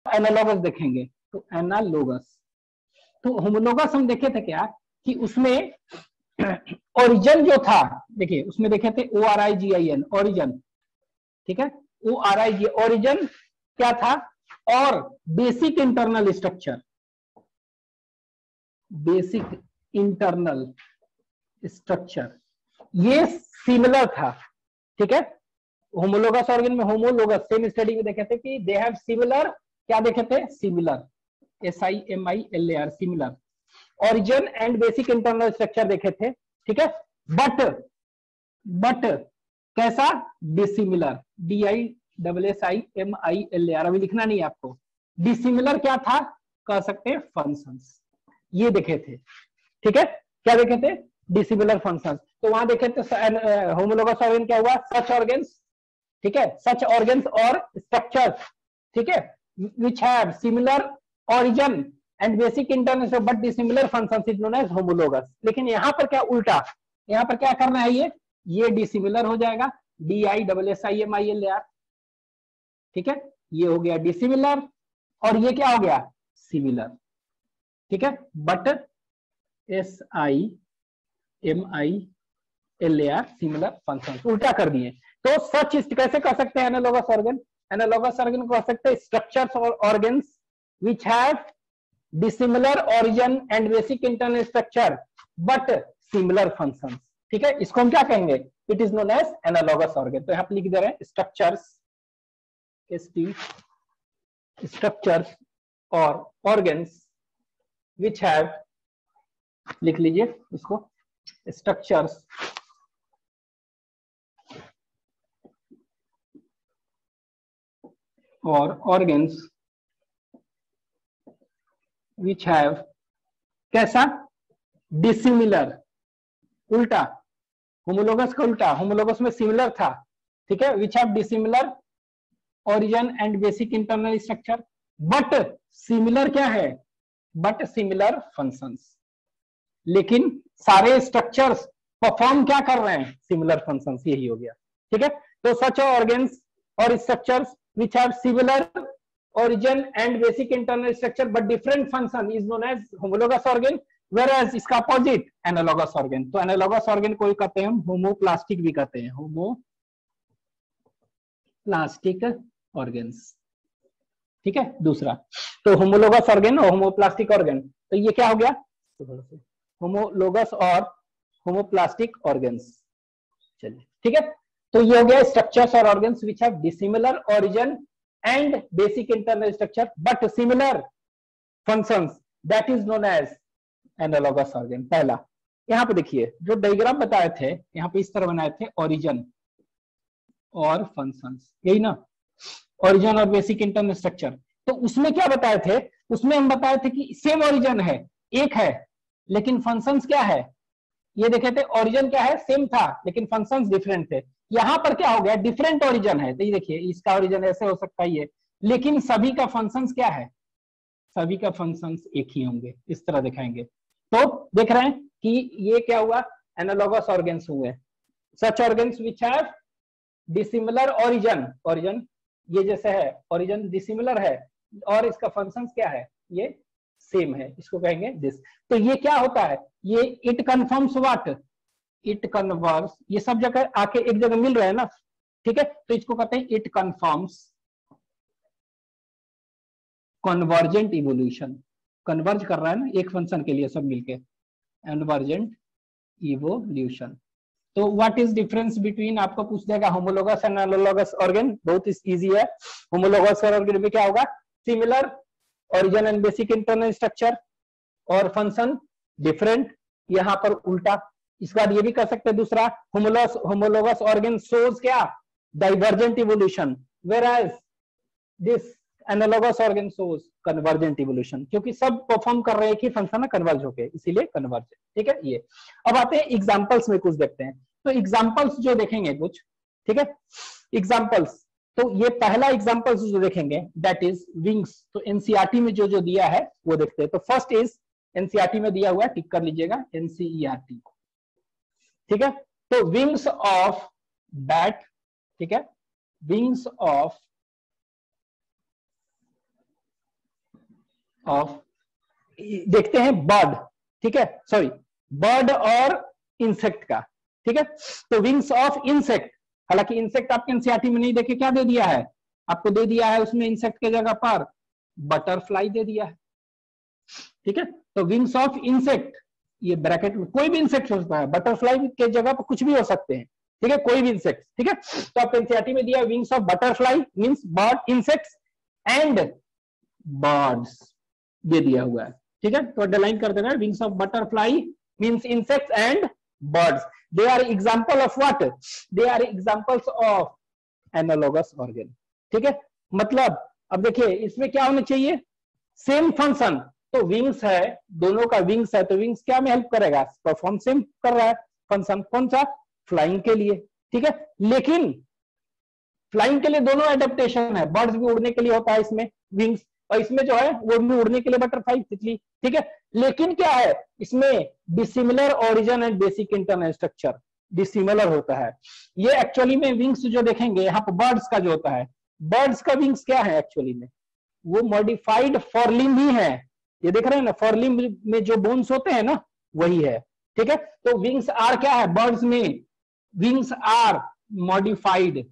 Analogous देखेंगे, तो analogous, तो होमोलोगस हम देखे थे क्या कि उसमें ओरिजिन जो था, देखिए उसमें देखे थे ORIGIN, ओरिजिन, ठीक है, ORIG ओरिजिन क्या था, और basic internal structure, basic internal structure ये सिमिलर था, ठीक है। होमोलोगस ऑर्गन में, होमोलोगस सेम स्टडी में देखे थे कि दे हैव सिमिलर, क्या देखे थे, similar, SIMILAR, similar origin and basic internal structure देखे थे, ठीक है। बट कैसा, डिसिमिलर, DISSIMILAR, अभी लिखना नहीं है आपको। डिसिमिलर क्या था, कह सकते हैं फंक्शंस, ये देखे थे, ठीक है, क्या देखे थे, डिसिमिलर फंक्शंस। तो वहां देखे थे होमोलोगस ऑर्गन क्या हुआ, सच ऑर्गन्स, ठीक है, सच ऑर्गन्स और स्ट्रक्चर्स, ठीक है, which have similar origin and basic internal but dissimilar functions is known as homologous. लेकिन यहां पर क्या उल्टा, यहां पर क्या करना है, ये डिसिमिलर हो जाएगा, DISSIMILAR, ठीक है, ये हो गया डिसिमिलर, और ये क्या हो गया, सिमिलर, ठीक है, बट SIMILAR सिमिलर फंक्शन, उल्टा कर दिए। तो सच कैसे कर सकते हैं एनालॉगस ऑर्गन, एनालॉगस ऑर्गन कह सकते हैं स्ट्रक्चर्स और organs which have dissimilar origin and basic internal structure but similar functions, ठीक है, इसको हम क्या कहेंगे, it is known as analogous organ. तो यहां पर लिख दे रहे हैं स्ट्रक्चर्स, स्ट्रक्चर्स और ऑर्गन्स विच हैव, लिख लीजिए इसको, स्ट्रक्चर्स और ऑर्गन्स विच हैव, कैसा, डिसिमिलर, उल्टा, होमोलोगस का उल्टा, होमोलोगस में सिमिलर था, ठीक है, which have dissimilar origin and basic internal structure but similar क्या है, बट सिमिलर फंक्शंस। लेकिन सारे स्ट्रक्चर्स परफॉर्म क्या कर रहे हैं, सिमिलर फंक्शंस, यही हो गया, ठीक है। तो सच ऑर्गन्स और structures which have similar origin and basic internal structure but different function is known as homologous organ, whereas इसका अपोजिट एनालॉगस ऑर्गन। तो एनालॉगस ऑर्गन को कहते हैं हम होमोप्लास्टिक भी कहते हैं, होमोप्लास्टिक ऑर्गन्स, ठीक है। दूसरा तो होमोलोगस ऑर्गन और होमोप्लास्टिक ऑर्गन, तो ये क्या हो गया, होमोलोगस और होमोप्लास्टिक ऑर्गन्स, चलिए, ठीक है। तो ये हो गया स्ट्रक्चर्स और organs which have dissimilar origin and basic internal structure but similar functions, that is known as analogous organ। पहला, यहां पे देखिए जो डायग्राम बताए थे, यहां पे इस तरह बनाए थे, ओरिजिन और फंक्शंस, यही ना, ओरिजिन और बेसिक इंटरनल स्ट्रक्चर। तो उसमें क्या बताए थे, उसमें हम बताए थे कि सेम ओरिजिन है, एक है, लेकिन फंक्शंस क्या है, ये देखे थे, ओरिजिन क्या है, सेम था, लेकिन फंक्शंस डिफरेंट थे। यहां पर क्या हो गया, डिफरेंट ओरिजिन है, तो ये देखिए इसका ओरिजिन ऐसे हो सकता है ये, लेकिन सभी का फंक्शंस क्या है, सभी का फंक्शंस एक ही होंगे, इस तरह दिखाएंगे। तो देख रहे हैं कि ये क्या हुआ, एनालॉगस ऑर्गन्स हुए, such organs which have dissimilar origin, origin ये जैसे है, ओरिजिन डिसिमिलर है, और इसका फंक्शंस क्या है, ये सेम है, इसको कहेंगे दिस। तो ये क्या होता है, ये it confirms what, it converse, ये सब जगह आके एक जगह मिल रहे हैं ना, ठीक है, तो इसको कहते हैं it confirms convergent evolution, converge कर रहा है ना एक फंक्शन के लिए सब मिलके, कन्वर्जेंट इवोल्यूशन। तो व्हाट इज डिफरेंस बिटवीन, आपको पूछ देगा होमोलोगस एंड एनालॉगस ऑर्गन, बहुत इजी है। होमोलोगस ऑर्गन में क्या होगा, similar origin and basic internal structure और फंक्शन डिफरेंट, यहां पर उल्टा। इसके बाद ये भी कर सकते हैं दूसरा, होमोलोगस ऑर्गन शोज क्या, divergent evolution, whereas this analogous organ shows convergent evolution, क्योंकि सब परफॉर्म कर रहे हैं कि फंक्शन में कन्वर्ज होके, इसीलिए कन्वर्जेंट, ठीक है। ये अब आते हैं एग्जांपल्स में, कुछ देखते हैं। तो एग्जांपल्स जो देखेंगे कुछ, ठीक है, एग्जांपल्स, तो ये पहला एग्जांपल्स जो देखेंगे दैट इज विंग्स। तो एनसीईआरटी में जो जो दिया है वो देखते हैं। तो फर्स्ट इज एनसीईआरटी में दिया हुआ है, टिक कर लीजिएगा, एनसीईआरटी, ठीक है। तो विंग्स ऑफ बैट, ठीक है, विंग्स ऑफ ऑफ, देखते हैं बर्ड, ठीक है, सॉरी बर्ड और इंसेक्ट का, ठीक है। तो विंग्स ऑफ इंसेक्ट, हालांकि इंसेक्ट आपके एनसीईआरटी में नहीं देखे, क्या दे दिया है आपको, दे दिया है उसमें इंसेक्ट के जगह पर बटरफ्लाई दे दिया है, ठीक है। तो विंग्स ऑफ इंसेक्ट, ये ब्रैकेट में कोई भी इंसेक्ट हो सकता है, बटरफ्लाई के जगह पर कुछ भी हो सकते हैं, ठीक है, कोई भी इंसेक्ट, ठीक है। तो आपको एनसीईआरटी में दिया wings of butterfly means bird insects and birds, ये दिया हुआ है, ठीक है। तो अंडरलाइन कर देना, wings of butterfly means insects and birds, they are example of what, they are examples of analogous organ, ठीक है। मतलब अब देखिए इसमें क्या होना चाहिए, सेम फंक्शन, तो विंग्स है, दोनों का विंग्स है, तो विंग्स क्या में हेल्प करेगा, परफॉर्म सेम कर रहा है फंक्शन, कौन सा, फ्लाइंग के लिए, ठीक है। लेकिन फ्लाइंग के लिए दोनों एडेप्टेशन है, बर्ड्स भी उड़ने के लिए होता है इसमें विंग्स, और इसमें जो है वो भी उड़ने के लिए बटरफ्लाई तितली, ठीक है। लेकिन क्या है इसमें dissimilar origin and basic internal structure dissimilar होता है। ये एक्चुअली में विंग्स जो देखेंगे यहाँ पर बर्ड्स का जो होता है, बर्ड्स का विंग्स क्या है एक्चुअली में, वो मॉडिफाइड फॉरलिम्ब ही है, ये देख रहे हैं ना, फॉरलिम्ब में जो बोन्स होते हैं ना वही है, ठीक है। तो विंग्स आर क्या है, बर्ड्स में विंग्स आर मॉडिफाइड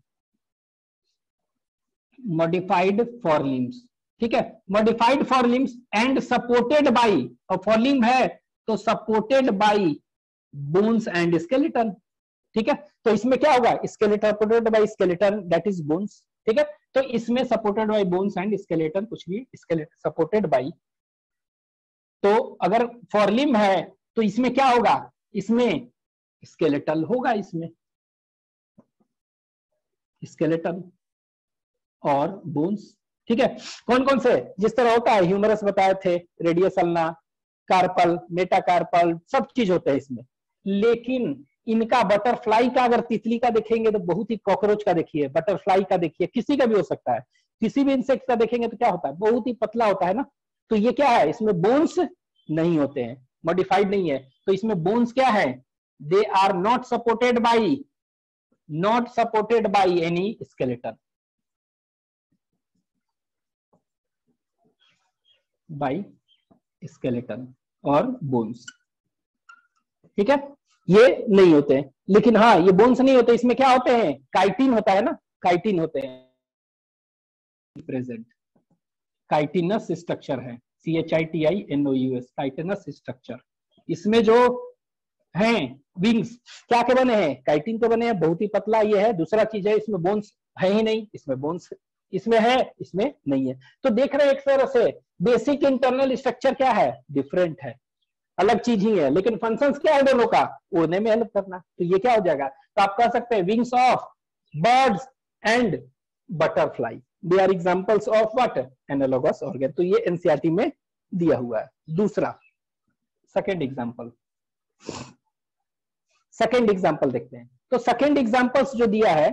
फॉरलिम्ब्स, ठीक है, मॉडिफाइड फॉरलिम्ब्स एंड सपोर्टेड बाई, और फॉरलिम्ब है तो supported by bones and skeleton, ठीक है। तो इसमें क्या होगा, skeleton supported by skeleton that is bones, ठीक है। तो इसमें supported by bones and skeleton, कुछ भी स्केलेटन सपोर्टेड बाई, तो अगर फॉरलिम्ब है तो इसमें क्या होगा, इसमें स्केलेटल होगा, इसमें स्केलेटन और बोन्स, ठीक है। कौन कौन से, जिस तरह होता है ह्यूमरस बताए थे, रेडियस अल्ना, कार्पल, मेटाकार्पल, सब चीज होता है इसमें। लेकिन इनका बटरफ्लाई का अगर तितली का देखेंगे तो बहुत ही, कॉकरोच का देखिए, बटरफ्लाई का देखिए, किसी का भी हो सकता है, किसी भी इंसेक्ट का देखेंगे तो क्या होता है, बहुत ही पतला होता है ना। तो ये क्या है, इसमें बोन्स नहीं होते हैं, मॉडिफाइड नहीं है, तो इसमें बोन्स क्या है, they are not supported by any skeleton, by skeleton और बोन्स, ठीक है, ये नहीं होते हैं। लेकिन हाँ ये बोन्स नहीं होते, इसमें क्या होते हैं, काइटिन होता है ना, काइटिन होते हैं प्रेजेंट, काइटिनस स्ट्रक्चर है, CHITINOUS, काइटिनस स्ट्रक्चर, इसमें जो हैं विंग्स क्या के बने हैं, काइटिन के बने हैं, बहुत ही पतला ये है। दूसरा चीज है इसमें बोन्स है ही नहीं, इसमें बोन्स इसमें है, इसमें नहीं है। तो देख रहे हैं एक तरह से बेसिक इंटरनल स्ट्रक्चर क्या है, डिफरेंट है, अलग चीज ही है, लेकिन फंक्शंस क्या है दोनों का, उड़ने में हेल्प करना। तो ये क्या हो जाएगा, तो आप कह सकते हैं wings of birds and butterfly, they are examples of what, analogous organ. तो ये एनसीईआरटी में दिया हुआ है। दूसरा सेकंड एग्जांपल देखते हैं। तो सेकंड एग्जांपल्स जो दिया है,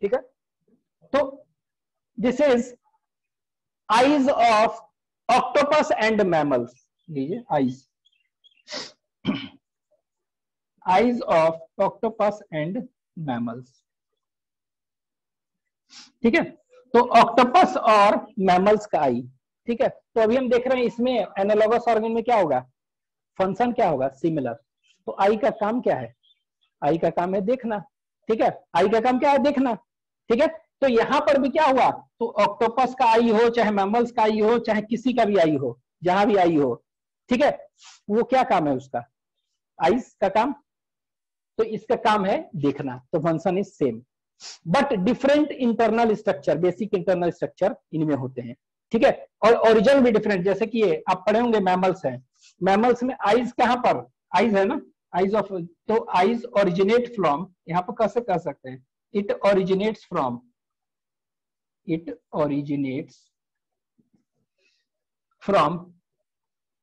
ठीक है, तो this is eyes of octopus and mammals, लीजिए eyes of octopus and mammals, ठीक है। तो ऑक्टोपस और मैमल्स का आई, ठीक है। तो अभी हम देख रहे हैं इसमें एनालॉगस ऑर्गन में क्या होगा, फंक्शन क्या होगा, सिमिलर। तो आई का काम क्या है, आई का काम है देखना, ठीक है, आई का काम क्या है, देखना, ठीक है। तो यहां पर भी क्या हुआ, तो ऑक्टोपस का आई हो, चाहे मैमल्स का आई हो, चाहे किसी का भी आई हो, जहां भी आई हो, ठीक है, वो क्या काम है उसका, आईज का काम, तो इसका काम है देखना, तो function is same but different internal structure, basic internal structure इनमें होते हैं, ठीक है। और ओरिजिन भी डिफरेंट, जैसे कि ये आप पढ़े होंगे मैमल्स हैं, मैमल्स में आईज कहां पर, आईज है ना, आईज ऑफ, तो आईज ओरिजिनेट फ्रॉम, यहां पर कैसे कह सकते हैं, it originates from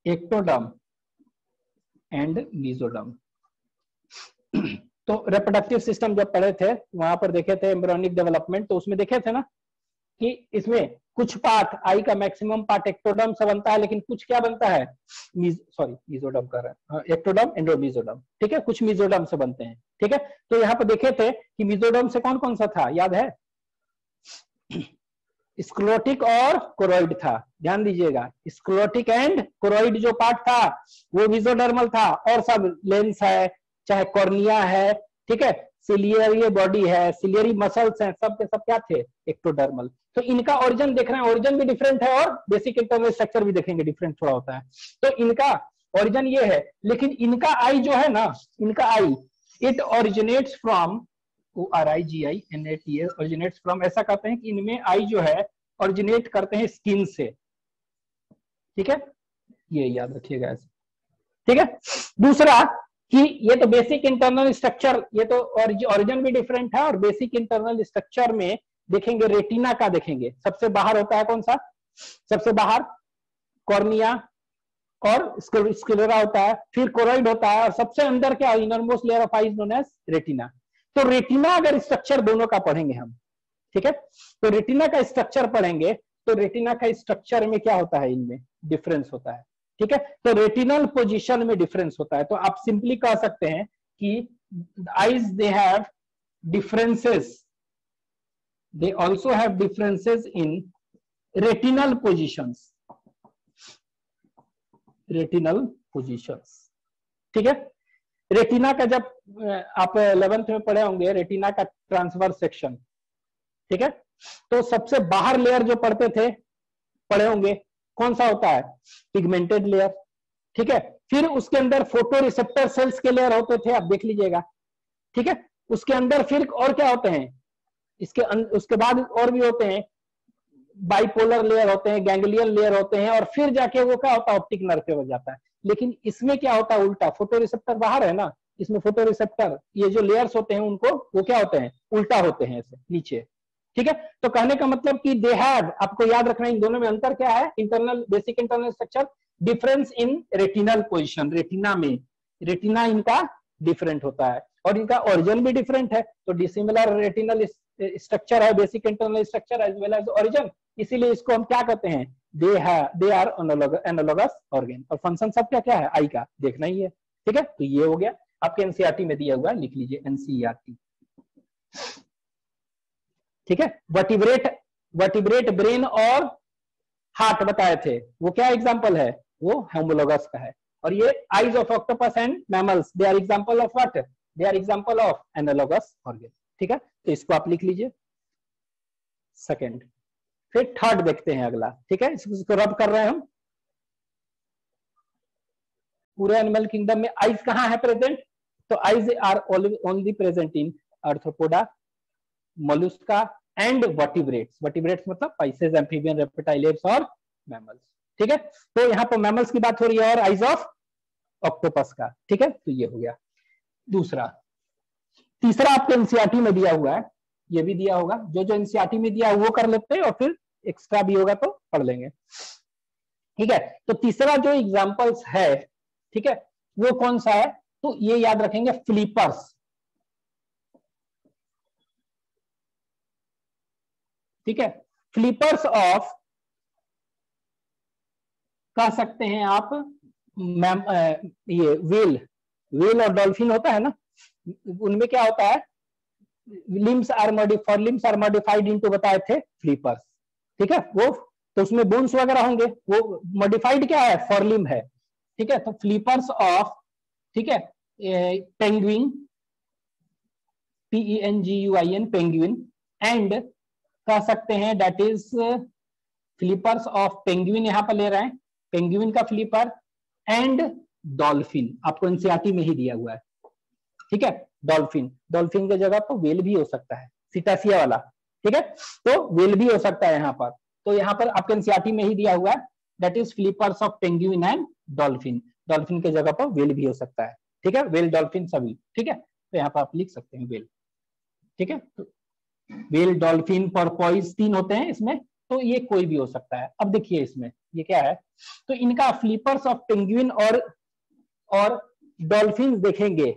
ectoderm and mesoderm. तो रिप्रोडक्टिव सिस्टम जब पढ़े थे वहां पर देखे थे एम्ब्रियोनिक डेवलपमेंट, तो उसमें देखे थे ना कि इसमें कुछ पार्ट, आई का मैक्सिमम पार्ट एक्टोडर्म से बनता है, लेकिन कुछ क्या बनता है, मेसोडर्म कर रहे हैं, एक्टोडर्म एंड मेसोडर्म, ठीक है, कुछ मेसोडर्म से बनते हैं, ठीक है। तो यहाँ पर देखे थे कि मेसोडर्म से कौन कौन सा था, याद है, स्क्लेरोटिक और कोरोइड था, ध्यान दीजिएगा, स्क्लेरोटिक एंड कोरोइड जो पार्ट था वो मेसोडर्मल था, और सब लेंस है, चाहे कॉर्निया है, ठीक है, सिलियरी बॉडी है, सिलियरी मसल्स हैं, सब के सब क्या थे, एक्टोडर्मल। तो इनका ओरिजिन देख रहे हैं, ओरिजिन भी डिफरेंट है और बेसिक इंटरनल स्ट्रक्चर भी देखेंगे डिफरेंट थोड़ा होता है। तो इनका ओरिजिन ये है, लेकिन इनका आई जो है ना, इनका eye it originates from ORIGINATA originates from, ऐसा कहते हैं कि इनमें आई जो है ओरिजिनेट करते हैं स्किन से, ठीक है, ये याद रखिएगा ऐसे, ठीक है। दूसरा कि ये तो बेसिक इंटरनल स्ट्रक्चर, ये तो ओरिजिन भी डिफरेंट है, और बेसिक इंटरनल स्ट्रक्चर में देखेंगे रेटिना का, देखेंगे सबसे बाहर होता है कौन सा, सबसे बाहर कॉर्निया और स्क्लेरा होता है, फिर कोरोइड होता है, और सबसे अंदर क्या, innermost layer of eyes known as retina. तो रेटिना अगर स्ट्रक्चर दोनों का पढ़ेंगे हम, ठीक है, तो रेटिना का स्ट्रक्चर पढ़ेंगे, तो रेटिना का स्ट्रक्चर में क्या होता है, इनमें डिफरेंस होता है, ठीक है, तो रेटिनल पोजीशन में डिफरेंस होता है। तो आप सिंपली कह सकते हैं कि eyes they have differences, they also have differences in retinal positions, retinal positions, ठीक है। रेटिना का जब आप 11th में पढ़े होंगे, रेटिना का ट्रांसवर्स सेक्शन, ठीक है, तो सबसे बाहर लेयर जो पढ़े होंगे कौन सा होता है, पिगमेंटेड लेयर, ठीक है, फिर उसके अंदर फोटो रिसेप्टर सेल्स के लेयर होते थे, आप देख लीजिएगा, ठीक है, उसके अंदर फिर और क्या होते हैं, उसके बाद और भी होते हैं, बाइपोलर लेयर होते हैं, गैंग्लियन लेयर होते हैं, और फिर जाके वो क्या होता है, ऑप्टिक नर्व पे हो जाता है। लेकिन इसमें क्या होता है, उल्टा, फोटो रिसेप्टर बाहर है ना, इसमें फोटो रिसेप्टर, ये जो लेयर्स होते हैं उनको, वो क्या होते हैं, उल्टा होते हैं ऐसे नीचे, ठीक है। तो कहने का मतलब कि दे हैव, आपको याद रखना इन दोनों में अंतर क्या है, internal, basic internal structure, difference in retinal position, retina में, रेटिना इनका डिफरेंट होता है, और इनका ओरिजिन भी डिफरेंट है, तो डिसिमिलर रेटिनल स्ट्रक्चर है basic internal structure as well as origin, इसीलिए इसको हम क्या कहते हैं, दे आर एनालॉगस ऑर्गन, और फंक्शन सब क्या क्या है, आई का देखना ही है, ठीक है। तो ये हो गया, आपके एनसीईआरटी में दिया हुआ है, लिख लीजिए एनसीईआरटी, ठीक है। वर्टिब्रेट ब्रेन और हार्ट बताए थे, वो क्या एग्जांपल है, वो होमोलोगस का है। और ये eyes of octopus and mammals, they are example of what, they are example of analogous organ, ठीक है। तो इसको आप लिख लीजिए सेकंड। फिर थर्ड देखते हैं अगला, ठीक है, इसको रब कर रहे हैं हम। पूरे एनिमल किंगडम में आईज कहां है प्रेजेंट, तो eyes are only present in arthropoda, mollusca and vertebrates, vertebrates मतलब पाइसेस, एम्फीबियन, रेप्टाइल, एप्स और मैमल्स, ठीक है। तो यहाँ पर मैमल्स की बात हो रही है और आईज ऑफ ऑक्टोपस का, ठीक है। तो ये हो गया दूसरा। तीसरा आपके एनसीईआरटी में दिया हुआ है, ये भी दिया होगा, जो एनसीईआरटी में दिया वो कर लेते हैं, और फिर एक्स्ट्रा भी होगा तो पढ़ लेंगे, ठीक है। तो तीसरा जो एग्जांपल्स है, ठीक है, वो कौन सा है, तो ये याद रखेंगे, फ्लिपर्स, ठीक है, फ्लिपर्स ऑफ, कह सकते हैं आप मैम, ये व्हेल और डॉल्फिन होता है ना, उनमें क्या होता है, लिम्स आर मॉडिफाइड इनटू बताए थे फ्लिपर्स, ठीक है, वो तो उसमें बोन्स वगैरह होंगे, वो मॉडिफाइड क्या है, फॉरलिम है, ठीक है। तो फ्लिपर्स ऑफ, ठीक है, पेंगुइन, PENGUIN, पेंगुइन, एंड कह सकते हैं that is flippers of penguin, यहां पर ले रहे हैं, पेंगुइन का फ्लिपर, एंड डॉल्फिन, आपको एनसीईआरटी में ही दिया हुआ है, ठीक है। डॉल्फिन, डॉल्फिन की जगह तो वेल भी हो सकता है, सिटासिया वाला, ठीक है, तो वेल भी हो सकता है यहाँ पर। तो यहाँ पर आपके एनसीईआरटी में ही दिया हुआ है, that is flippers of penguin and dolphin, dolphin की जगह पर वेल भी हो सकता है, ठीक है, वेल, डॉल्फिन सभी, ठीक है। तो यहाँ पर आप लिख सकते हैं वेल, ठीक है, तो वेल, डॉल्फिन, पोर्पोइज, 3 होते हैं इसमें, तो ये कोई भी हो सकता है। अब देखिए इसमें ये क्या है, तो इनका फ्लिपर्स ऑफ पेंगुइन और डॉल्फिन देखेंगे,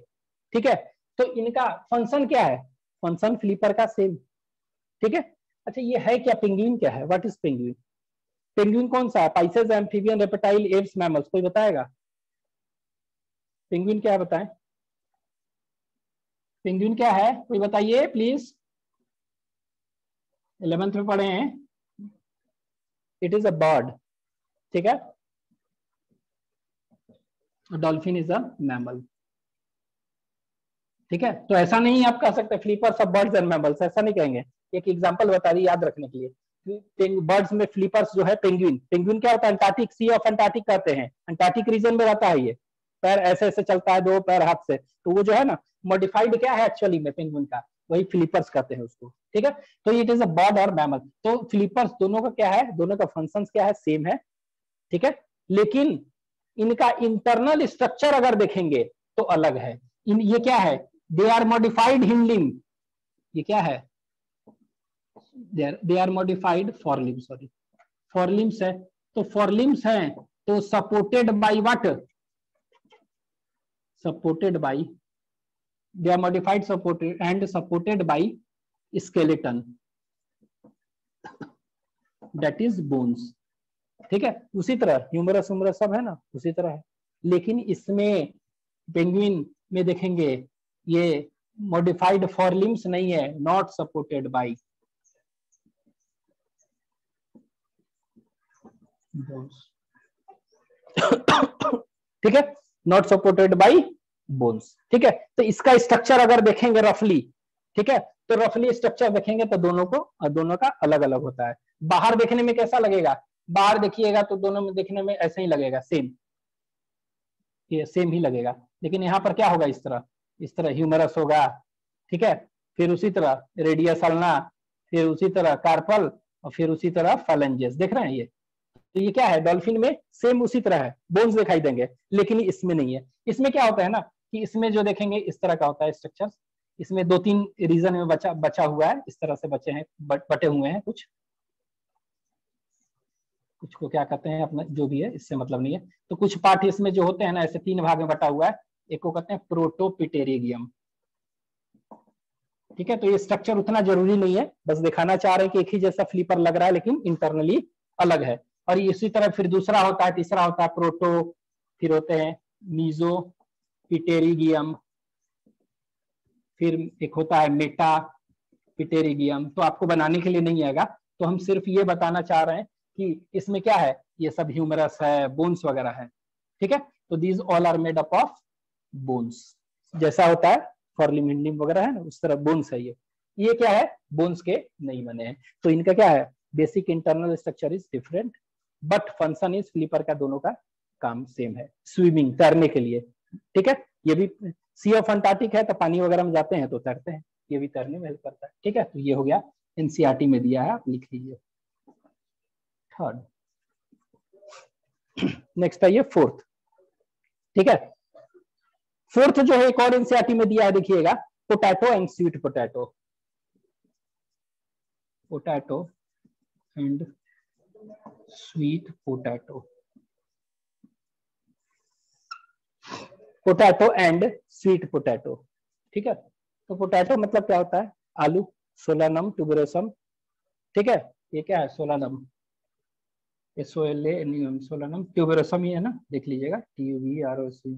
ठीक है, तो इनका फंक्शन क्या है, फंक्शन फ्लिपर का सेम, ठीक है। अच्छा ये है क्या, पेंगुइन क्या है, व्हाट इज पेंगुइन, पेंगुइन कौन सा है, Pisces, amphibian, reptile, apps, mammals, कोई बताएगा, पेंगुइन क्या है बताएं, पेंगुइन क्या है, कोई बताइए प्लीज, 11th में पढ़े हैं, इट इज अ बर्ड, ठीक है, डॉल्फिन इज अ मैमल, ठीक है। तो ऐसा नहीं आप कह सकते फ्लीपर्स ऑफ बर्ड्स एंड मैमल्स, ऐसा नहीं कहेंगे, एक एग्जांपल बता दी याद रखने के लिए। बर्ड्स में फ्लीपर्स जो है पेंगुइन, पेंगुइन क्या होता है, अंटार्कटिक, सी ऑफ अंटार्कटिक कहते हैं, अंटार्कटिक रीजन में रहता है ये, पैर ऐसे ऐसे चलता है, दो पैर हाथ से, तो वो जो है ना मॉडिफाइड क्या है एक्चुअली में पेंगुइन का, वही फ्लीपर्स कहते हैं उसको, ठीक है। तो इट इज अ बर्ड और मैमल, तो फ्लीपर्स दोनों का क्या है, दोनों का फंक्शन क्या है, सेम है, ठीक है, लेकिन इनका इंटरनल स्ट्रक्चर अगर देखेंगे तो अलग है। ये क्या है, दे आर मॉडिफाइड हिंडलिम्ब, ये क्या है, they are modified forelimb, sorry forelimbs है, तो फॉरलिम्स है तो supported by what, supported by, they are modified supported and supported by skeleton that is bones, ठीक है। उसी तरह ह्यूमरस उमरस सब है ना उसी तरह है, लेकिन इसमें पेंगुइन में देखेंगे ये मॉडिफाइड फॉरलिम्स नहीं है, नॉट सपोर्टेड बाय बोन्स, ठीक है, नॉट सपोर्टेड बाय बोन्स, ठीक है। तो इसका स्ट्रक्चर अगर देखेंगे रफली, ठीक है, तो रफली स्ट्रक्चर देखेंगे तो दोनों का अलग अलग होता है। बाहर देखने में कैसा लगेगा, बाहर देखिएगा तो दोनों में देखने में ऐसे ही लगेगा, सेम, ये सेम ही लगेगा, लेकिन यहाँ पर क्या होगा, इस तरह ह्यूमरस होगा, ठीक है, फिर उसी तरह रेडियस अल्ना, फिर उसी तरह कार्पल, और फिर उसी तरह फैलेंजेस, देख रहे हैं ये, तो ये क्या है, डॉल्फिन में सेम उसी तरह है, बोन्स दिखाई देंगे, लेकिन इसमें नहीं है। इसमें क्या होता है ना कि इसमें जो देखेंगे इस तरह का होता है स्ट्रक्चर, इसमें दो तीन रीजन में बचा हुआ है, इस तरह से बचे हैं, बटे हुए हैं, कुछ को क्या कहते हैं अपना जो भी है, इससे मतलब नहीं है। तो कुछ पार्ट इसमें जो होते हैं ना ऐसे तीन भाग में बटा हुआ है, एक को कहते हैं प्रोटोपिटेरियम, ठीक है। तो ये स्ट्रक्चर उतना जरूरी नहीं है, बस दिखाना चाह रहे हैं कि एक ही जैसा फ्लीपर लग रहा है लेकिन इंटरनली अलग है। और इसी तरह फिर दूसरा होता है, तीसरा होता है प्रोटो, फिर होते हैं मीजो पिटेरिगियम, फिर एक होता है मेटा पिटेरिगियम। तो आपको बनाने के लिए नहीं आएगा, तो हम सिर्फ ये बताना चाह रहे हैं कि इसमें क्या है, ये सब ह्यूमरस है, बोन्स वगैरह है, ठीक है। तो these all are made up of bones, जैसा होता है फॉरलिम हिंडलिम वगैरह है ना उस तरह बोन्स है ये क्या है, बोन्स के नहीं बने हैं। तो इनका क्या है, basic internal structure is different but function is flipper का दोनों का काम सेम है, स्विमिंग तैरने के लिए, ठीक है। ये भी सी ऑफ अंटार्कटिक है तो पानी वगैरह में जाते हैं तो तैरते हैं, ये भी तैरने में हेल्प करता है, ठीक है। तो ये हो गया, एनसीईआरटी में दिया है, आप लिख लीजिए। थर्ड, नेक्स्ट है ये फोर्थ, ठीक है। फोर्थ जो है एक और एनसीईआरटी में दिया है, देखिएगा, potato and sweet potato, potato and sweet potato, potato and sweet potato, ठीक है। तो पोटैटो मतलब क्या होता है, आलू, सोलानम ट्यूबरोसम, ठीक है, ये क्या है सोलानम, SOLANUM, सोलानम, ट्यूबरोसम ही है ना, देख लीजिएगा TUBROC।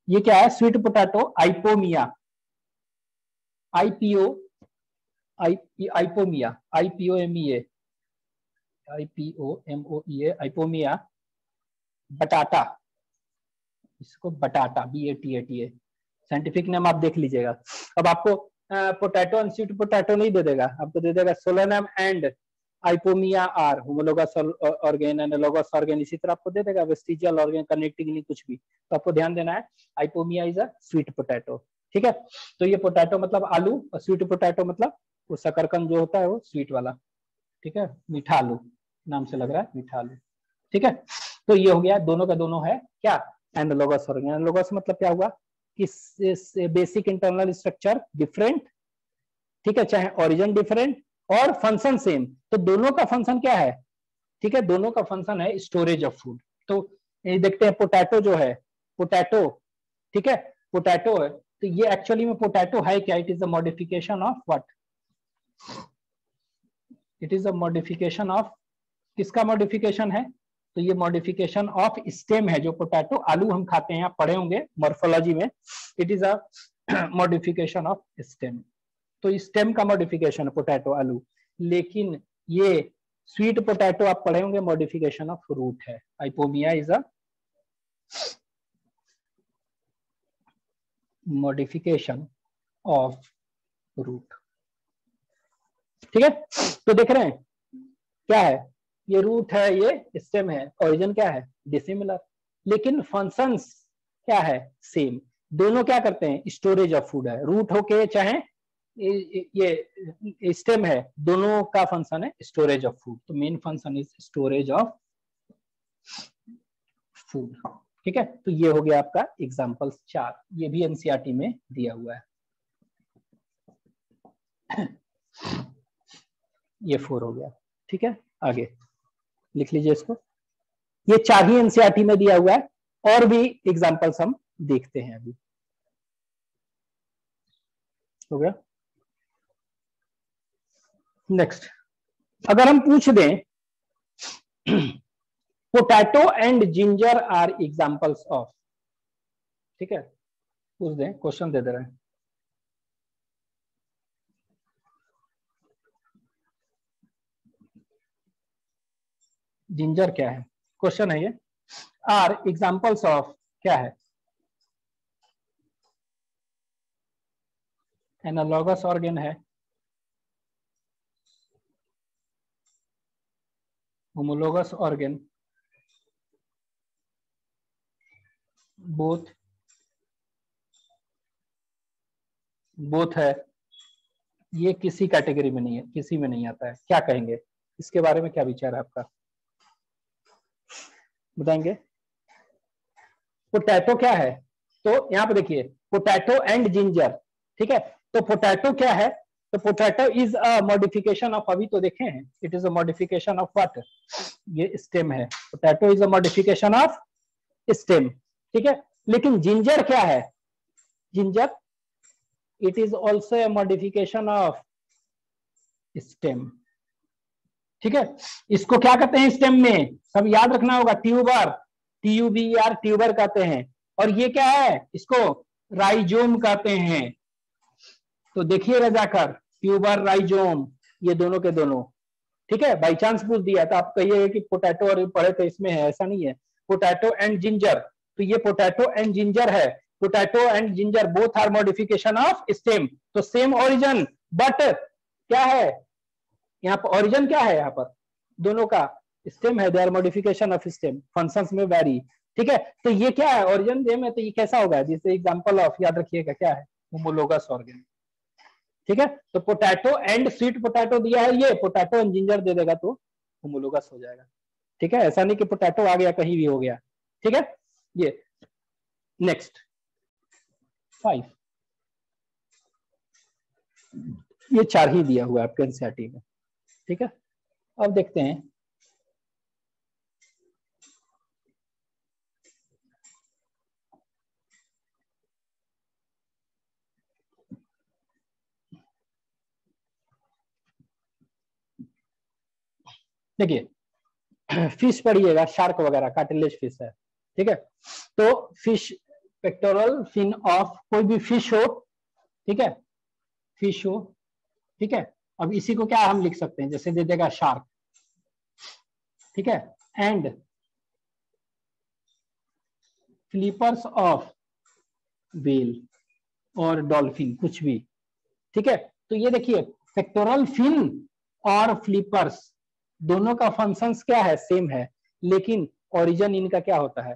ये क्या है, sweet potato Ipomoea, IPO Ipomoea, IPOMEA, Ipomoea, बटाटा, इसको बटाटा, BATATA, साइंटिफिक नेम आप देख लीजिएगा। अब आपको पोटैटो एंड स्वीट पोटैटो नहीं दे देगा, आपको दे देगा Solanum and Ipomoea are, homologous organ, analogous organ, इसी तरह आपको दे देगा, वेस्टिजियल ऑर्गेन, कनेक्टिंग नहीं कुछ भी। तो आपको ध्यान देना है, Ipomoea is a sweet potato, ठीक है। तो ये पोटैटो मतलब आलू, और स्वीट पोटैटो मतलब वो शकरकंद जो होता है वो स्वीट वाला, ठीक है, मीठा आलू, नाम से लग रहा है मीठा आलू, ठीक है। तो ये हो गया, दोनों का दोनों है क्या, एनालोगस ऑर्गेन। एनालोगस मतलब क्या हुआ कि बेसिक इंटरनल स्ट्रक्चर डिफरेंट, ठीक है, चाहे ओरिजिन डिफरेंट और फंक्शन सेम, तो दोनों का फंक्शन क्या है, ठीक है, दोनों का फंक्शन है स्टोरेज ऑफ फूड। तो ये देखते हैं पोटैटो जो है, पोटैटो, ठीक है, पोटैटो है, तो ये एक्चुअली में पोटैटो है क्या, it is a modification of what, it is a modification of, किसका मॉडिफिकेशन है, तो ये मॉडिफिकेशन ऑफ स्टेम है, जो पोटैटो आलू हम खाते हैं, आप पढ़े होंगे मॉर्फोलॉजी में, it is a modification of stem. तो स्टेम का मॉडिफिकेशन है पोटैटो आलू, लेकिन ये स्वीट पोटैटो आप पढ़े होंगे, मॉडिफिकेशन ऑफ रूट है। हाइपोमिया is a modification of root. ठीक है, तो देख रहे हैं क्या है, ये रूट है, ये स्टेम है, ओरिजिन क्या है डिसिमिलर, लेकिन फंक्शंस क्या है सेम। दोनों क्या करते हैं, स्टोरेज ऑफ फूड है, रूट होके चाहे ये स्टेम है, दोनों का फंक्शन है स्टोरेज ऑफ फूड। तो main function is storage of food. ठीक है, तो ये हो गया आपका एग्जांपल्स 4, ये भी एनसीईआरटी में दिया हुआ है। ये 4 हो गया। ठीक है, आगे लिख लीजिए इसको, ये 4 ही एनसीईआरटी में दिया हुआ है, और भी एग्जांपल्स हम देखते हैं अभी। हो गया। नेक्स्ट, अगर हम पूछ दें potato and ginger are examples of, ठीक है, पूछ दें, क्वेश्चन दे रहे हैं, जिंजर क्या है, क्वेश्चन है ये, आर एग्जांपल्स ऑफ क्या है, एनालॉगस ऑर्गन है, होमोलोगस ऑर्गन, बोथ है, ये किसी कैटेगरी में नहीं है, किसी में नहीं आता है, क्या कहेंगे इसके बारे में, क्या विचार है आपका, बताएंगे। पोटैटो क्या है, तो यहाँ पे देखिए पोटैटो एंड जिंजर, ठीक है, तो पोटैटो क्या है, तो potato is a modification of, अभी तो देखे हैं, it is a modification of what, ये स्टेम है, potato is a modification of stem. ठीक है, लेकिन जिंजर क्या है, ginger it is also a modification of stem. ठीक है, इसको क्या कहते हैं स्टेम में, सब याद रखना होगा, ट्यूबर, TUBER ट्यूबर कहते हैं, और ये क्या है, इसको राइजोम कहते हैं। तो देखिएगा जाकर, ट्यूबर राइजोम, ये दोनों के दोनों। ठीक है, बाई चांस पूछ दिया तो आप कहिए कि पोटैटो और पढ़े तो इसमें है, ऐसा नहीं है। पोटैटो एंड जिंजर, तो ये पोटैटो एंड जिंजर है, potato and ginger both are modification of stem, तो सेम ओरिजिन, बट क्या है यहाँ पर, ओरिजिन क्या है यहाँ पर, दोनों का स्टेम है, they are modification of stem, functions में वैरी। ठीक है, तो ये क्या है, ओरिजिन सेम है, तो ये कैसा होगा, जैसे एग्जांपल ऑफ याद रखिएगा क्या है, होमोलोगस ऑर्गन। ठीक है, तो पोटैटो एंड स्वीट पोटैटो दिया है, ये पोटैटो एंड जिंजर दे देगा तो होमोलोगस हो जाएगा। ठीक है, ऐसा नहीं कि पोटैटो आ गया कहीं भी हो गया। ठीक है, ये नेक्स्ट 5, ये 4 ही दिया हुआ है आपके एनसीईआरटी में। ठीक है, अब देखते हैं देखिए फिश पढ़िएगा, शार्क वगैरह कार्टिलेज फिश है। ठीक है, तो फिश पेक्टोरल फिन ऑफ, कोई भी फिश हो, ठीक है, फिश हो, ठीक है, अब इसी को क्या हम लिख सकते हैं, जैसे दे देगा शार्क, ठीक है, एंड फ्लिपर्स ऑफ व्हेल और डॉल्फिन, कुछ भी। ठीक है, तो ये देखिए पेक्टोरल फिन और फ्लिपर्स दोनों का फंक्शंस क्या है, सेम है, लेकिन ओरिजिन इनका क्या होता है।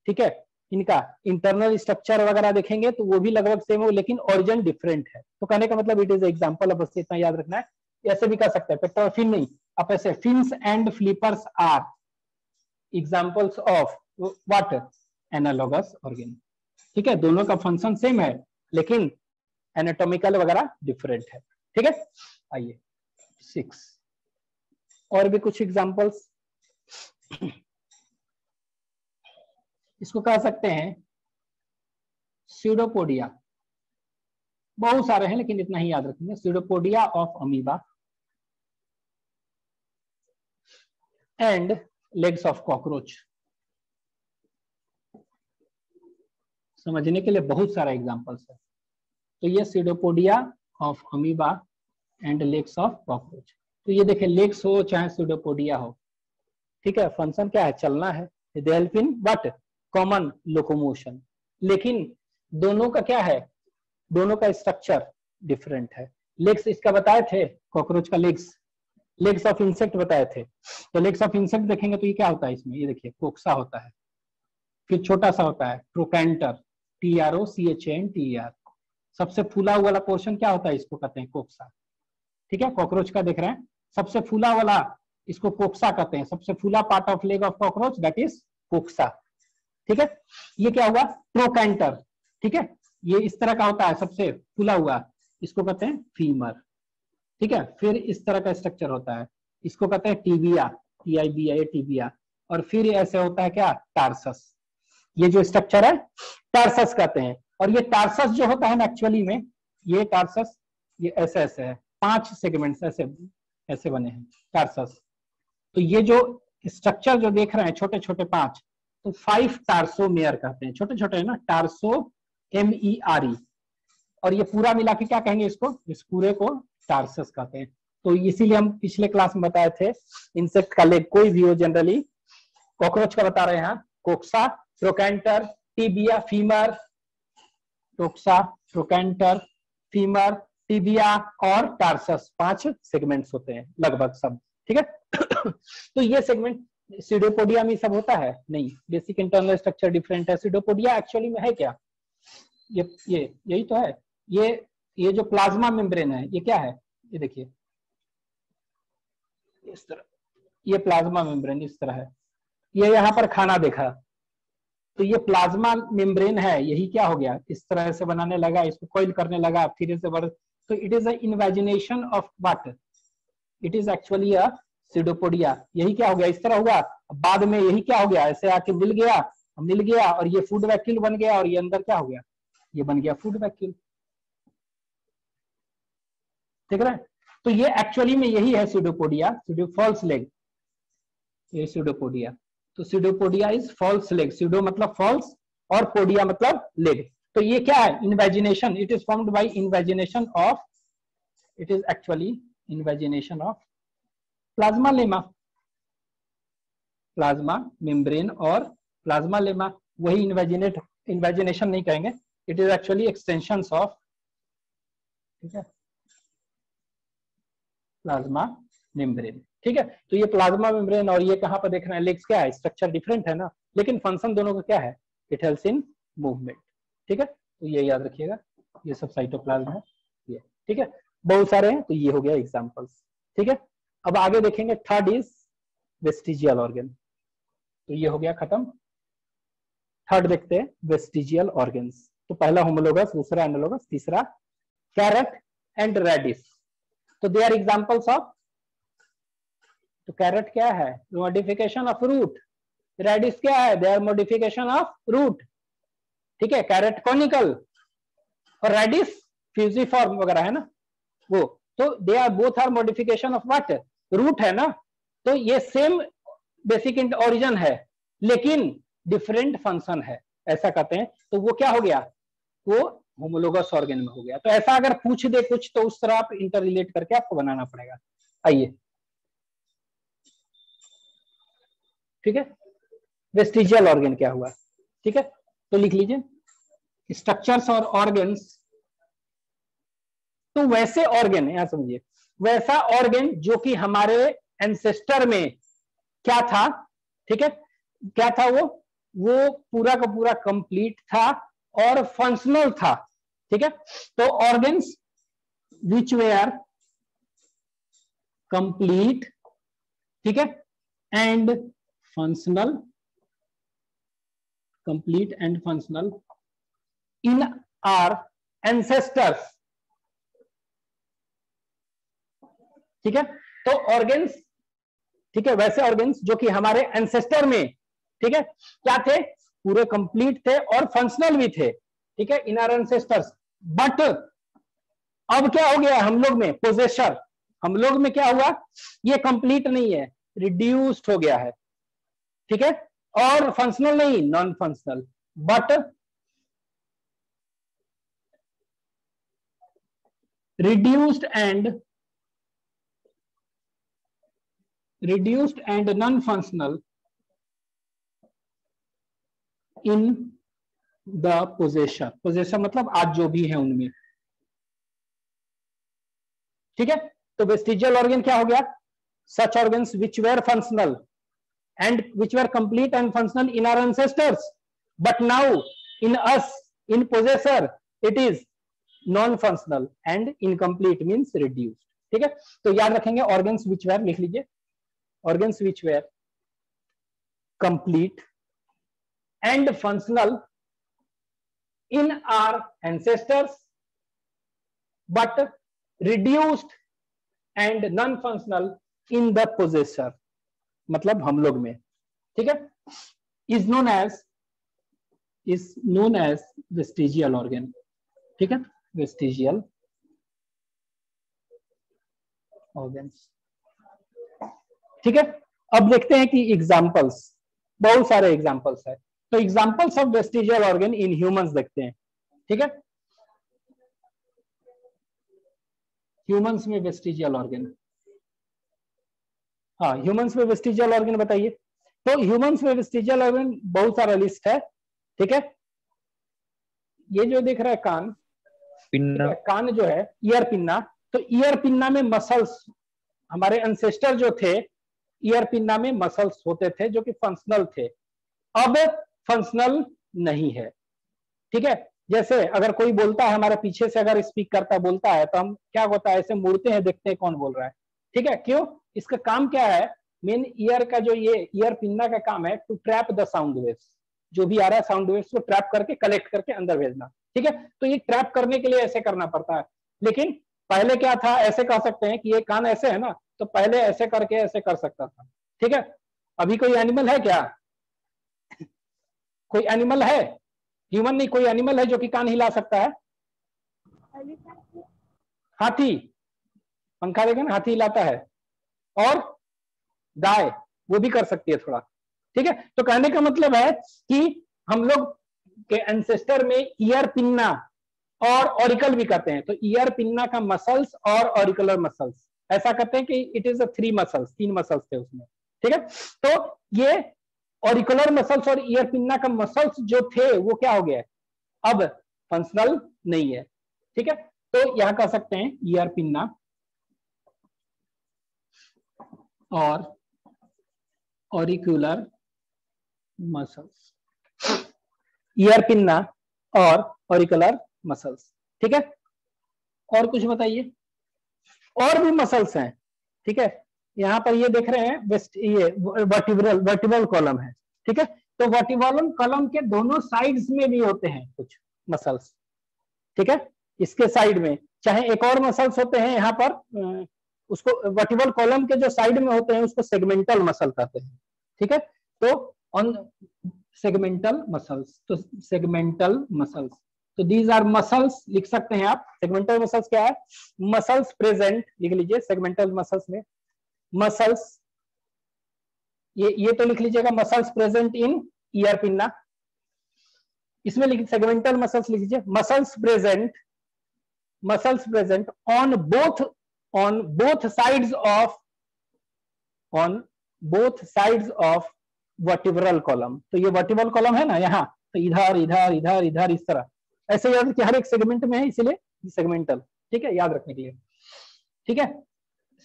ठीक है, इनका इंटरनल स्ट्रक्चर वगैरह देखेंगे तो वो भी लगभग सेम हो, लेकिन ओरिजिन डिफरेंट है। तो कहने का मतलब इट इज एग्जांपल, अब बस इतना याद रखना है। ऐसे भी कह सकते हैं पेक्टोरल फिन नहीं, आप ऐसे fins and flippers are examples of what, analogous organ. ठीक है, दोनों का फंक्शन सेम है, लेकिन एनाटॉमिकल वगैरह डिफरेंट है। ठीक है, आइए 6 और भी कुछ एग्जांपल्स, इसको कह सकते हैं स्यूडोपोडिया, बहुत सारे हैं लेकिन इतना ही याद रखेंगे, pseudopodia of amoeba and legs of cockroach. समझने के लिए बहुत सारा एग्जांपल्स है। तो ये pseudopodia of amoeba and legs of cockroach, तो ये देखिए लेग्स हो चाहे सूडोपोडिया हो, ठीक है, फंक्शन क्या है, चलना है। They help in what, common locomotion. लेकिन दोनों का क्या है, दोनों का स्ट्रक्चर डिफरेंट है। लेग्स इसका बताए थे, कॉकरोच का लेग्स, लेग्स ऑफ इंसेक्ट बताए थे। तो लेग्स ऑफ इंसेक्ट देखेंगे तो ये क्या होता है, इसमें ये देखिए कोक्सा होता है, फिर छोटा सा होता है ट्रोकैंटर, TROCHANTER। सबसे फूला वाला पोर्शन क्या होता है, इसको कहते हैं कोक्सा। ठीक है, कॉकरोच का देख रहे हैं, सबसे फूला वाला इसको कोक्सा कहते हैं। सबसे फूला part of leg of cockroach that is coxa. ठीक है, ये क्या हुआ, ट्रोकैंटर। ठीक है, ये इस तरह का होता है सबसे फूला हुआ, इसको कहते हैं फीमर। ठीक है, फिर इस तरह का स्ट्रक्चर होता है, इसको कहते हैं टीबिया, TIBIA टीबिया। और फिर ऐसे होता है क्या, टार्सस। ये जो स्ट्रक्चर है टार्सस कहते हैं। और ये टार्सस जो होता है ना एक्चुअली में, ये टार्सस ये ऐसे ऐसे है, 5 सेगमेंट्स ऐसे ऐसे बने हैं टार्सस। तो ये जो स्ट्रक्चर जो देख रहे हैं छोटे छोटे 5, तो 5 टार्सोमेयर कहते हैं, छोटे छोटे है ना, टार्सो MERE। और ये पूरा मिला के क्या कहेंगे इसको, इस पूरे को टार्सस कहते हैं। तो इसीलिए हम पिछले क्लास में बताए थे, इंसेक्ट का लेग कोई भी हो, जनरली कॉकरोच का बता रहे हैं कोक्सा, trochanter, tibia, femur, टोक्सा, trochanter, femur, tibia और टार्सस, 5 सेगमेंट्स होते हैं लगभग सब। ठीक है तो ये सेगमेंट सीडोपोडिया में सब होता है नहीं, बेसिक इंटरनल स्ट्रक्चर डिफरेंट है। सीडोपोडिया एक्चुअली में है क्या, ये यही तो है। ये जो प्लाज्मा मेम्ब्रेन है ये क्या है, ये देखिए इस तरह, ये प्लाज्मा मेम्ब्रेन इस तरह है। ये यहाँ पर खाना देखा, तो ये प्लाज्मा मेम्ब्रेन है, यही क्या हो गया, इस तरह से बनाने लगा, इसको कॉइल करने लगा, फिर से बढ़। तो it is a invagination of what, it is actually a pseudopodia. यही क्या हो गया, इस तरह हुआ, बाद में यही क्या हो गया, ऐसे आके मिल गया और ये फूड वैक्यूल बन गया, और ये अंदर क्या हो गया, ये बन गया फूड वैक्यूल। ठीक है, तो ये एक्चुअली में यही है सीडोपोडिया, फॉल्स लेग, ये सीडोपोडिया। तो pseudopodia is false leg, pseudo मतलब फॉल्स और पोडिया मतलब लेग। तो ये क्या है, invagination, it is formed by invagination of, it is actually invagination of plasmalemma, plasma membrane और प्लाज्मा लेमा। वही इन्वेजिनेशन नहीं कहेंगे, it is actually extension of, ठीक है, प्लाज्मा मेम्ब्रेन। ठीक है, तो ये प्लाज्मा मेम्ब्रेन और ये कहां पर देख रहे हैं, लेग्स क्या है, स्ट्रक्चर डिफरेंट है ना, लेकिन फंक्शन दोनों का क्या है, इट हेल्प्स इन मूवमेंट। ठीक है, तो ये याद रखिएगा, ये सब साइटोप्लाज्म है ये। ठीक है, बहुत सारे हैं, तो ये हो गया एग्जांपल्स। ठीक है, अब आगे देखेंगे, थर्ड इज वेस्टिजियल ऑर्गन। तो ये हो गया खत्म। थर्ड देखते हैं वेस्टिजियल ऑर्गन्स। तो पहला होमोलोगस, दूसरा एनालोगस, तीसरा कैरेट एंड रेडिस। तो दे आर एग्जांपल्स ऑफ, तो कैरेट क्या है, मॉडिफिकेशन ऑफ रूट। रेडिस क्या है, they are modification of root. ठीक है, कैरेट कॉनिकल और रेडिस फ्यूजिफॉर्म वगैरह है ना वो। तो they are both are modification of what, root है ना। तो ये सेम बेसिक ओरिजिन है लेकिन डिफरेंट फंक्शन है, ऐसा कहते हैं। तो वो क्या हो गया, वो होमोलोगस ऑर्गन में हो गया। तो ऐसा अगर पूछ दे कुछ तो उस तरह आप इंटर रिलेट करके आपको बनाना पड़ेगा। आइए, ठीक है, वेस्टिजियल ऑर्गन क्या हुआ। ठीक है, तो लिख लीजिए स्ट्रक्चर्स और ऑर्गन्स। तो वैसे ऑर्गन, यहां समझिए, वैसा ऑर्गन जो कि हमारे एंसेस्टर में क्या था, ठीक है, क्या था वो पूरा का पूरा कंप्लीट था और फंक्शनल था। ठीक है, तो ऑर्गन्स विच वेयर कंप्लीट, ठीक है, and functional, complete and functional in our ancestors. ठीक है, तो ऑर्गन्स, ठीक है, वैसे ऑर्गन्स जो कि हमारे एंसेस्टर में, ठीक है, क्या थे, पूरे कंप्लीट थे और फंक्शनल भी थे। ठीक है, इन आर एंसेस्टर्स। बट अब क्या हो गया हम लोग में, पोजेसर, हम लोग में क्या हुआ, ये कंप्लीट नहीं है, रिड्यूस्ड हो गया है। ठीक है, और फंक्शनल नहीं, non functional, but reduced and reduced and non functional in the possession, possession मतलब आज जो भी है उनमें, ठीक है। तो वेस्टिजियल ऑर्गन क्या हो गया, such organs which were functional and which were complete and functional in our ancestors, but now in us, in possessor, it is non-functional and incomplete, means reduced, ठीक है। तो याद रखेंगे organs which were, लिख लीजिए, organs which were complete and functional in our ancestors but reduced and non-functional in the possessor, मतलब हम लोग में, ठीक है। Is known as vestigial organ, ठीक है, वेस्टिजियल ऑर्गन्स, ठीक है। अब देखते हैं कि एग्जांपल्स, बहुत सारे एग्जांपल्स है, तो examples of vestigial organ in humans देखते हैं, ठीक है। ह्यूमंस में वेस्टिजियल ऑर्गन, हाँ ह्यूमंस में वेस्टिजियल ऑर्गन बताइए। तो ह्यूमंस में वेस्टिजियल ऑर्गन बहुत सारा लिस्ट है, ठीक है। ये जो दिख रहा है कान, पिन्ना, कान जो है ईयर पिन्ना, तो ईयर पिन्ना में मसल्स, हमारे एंसेस्टर जो थे ईयर पिन्ना में मसल्स होते थे जो कि फंक्शनल थे, अब फंक्शनल नहीं है, ठीक है। जैसे अगर कोई बोलता है हमारे पीछे से, अगर स्पीक करता बोलता है तो हम क्या होता है, ऐसे मुड़ते हैं, देखते हैं कौन बोल रहा है, ठीक है। क्यों, इसका काम क्या है, मेन ईयर का जो ये ईयर पिन्ना का काम है to trap the sound waves, जो भी आ रहा है साउंड वेव्स को ट्रैप करके कलेक्ट करके अंदर भेजना, ठीक है। तो ये ट्रैप करने के लिए ऐसे करना पड़ता है, लेकिन पहले क्या था, ऐसे कह सकते हैं कि ये कान ऐसे है ना, तो पहले ऐसे करके ऐसे कर सकता था, ठीक है। अभी कोई एनिमल है क्या, कोई एनिमल है, ह्यूमन नहीं, कोई एनिमल है जो कि कान हिला सकता है, हाथी, पंखा देखें ना हाथी हिलाता है, और गाय वो भी कर सकती है थोड़ा, ठीक है। तो कहने का मतलब है कि हम लोग के एंसेस्टर में ईयर पिन्ना और ऑरिकल भी करते हैं, तो ईयर पिन्ना का मसल्स और ऑरिकुलर मसल्स, ऐसा कहते हैं कि it is a 3 muscles, 3 muscles थे उसमें, ठीक है। तो ये ऑरिकुलर मसल्स और ईयर पिन्ना का मसल्स जो थे वो क्या हो गया है, अब फंक्शनल नहीं है, ठीक है। तो यहां कह सकते हैं ईयर पिन्ना और ऑरिकुलर मसल्स, ईयर पिन्ना और ऑरिकुलर मसल्स, ठीक है। और कुछ बताइए, और भी मसल्स हैं, ठीक है। यहां पर ये देख रहे हैं वेस्ट, ये वर्टिब्रल कॉलम है, ठीक है। तो वर्टिब्रल कॉलम के दोनों साइड्स में भी होते हैं कुछ मसल्स, ठीक है। इसके साइड में चाहे एक और मसल्स होते हैं यहाँ पर, उसको वर्टिब्रल कॉलम के जो साइड में होते हैं उसको सेगमेंटल मसल कहते हैं, ठीक है। तो ऑन सेगमेंटल मसल्स, तो सेगमेंटल मसल्स, तो दीज आर मसल्स, लिख सकते हैं आप। सेगमेंटल मसल्स क्या है, मसल्स प्रेजेंट, लिख लीजिए सेगमेंटल मसल्स में, मसल्स ये तो लिख लीजिएगा, muscles present in ear pinna, इसमें लिख सेगमेंटल मसल्स लिख लीजिए, muscles present on both sides of vertebral column. तो ये वर्टिब्रल कॉलम है ना यहाँ, तो इधर इधर इधर इधर इस तरह, ऐसे याद कि हर एक सेगमेंट में है, इसलिए सेगमेंटल, ठीक है, याद रखने के लिए, ठीक है।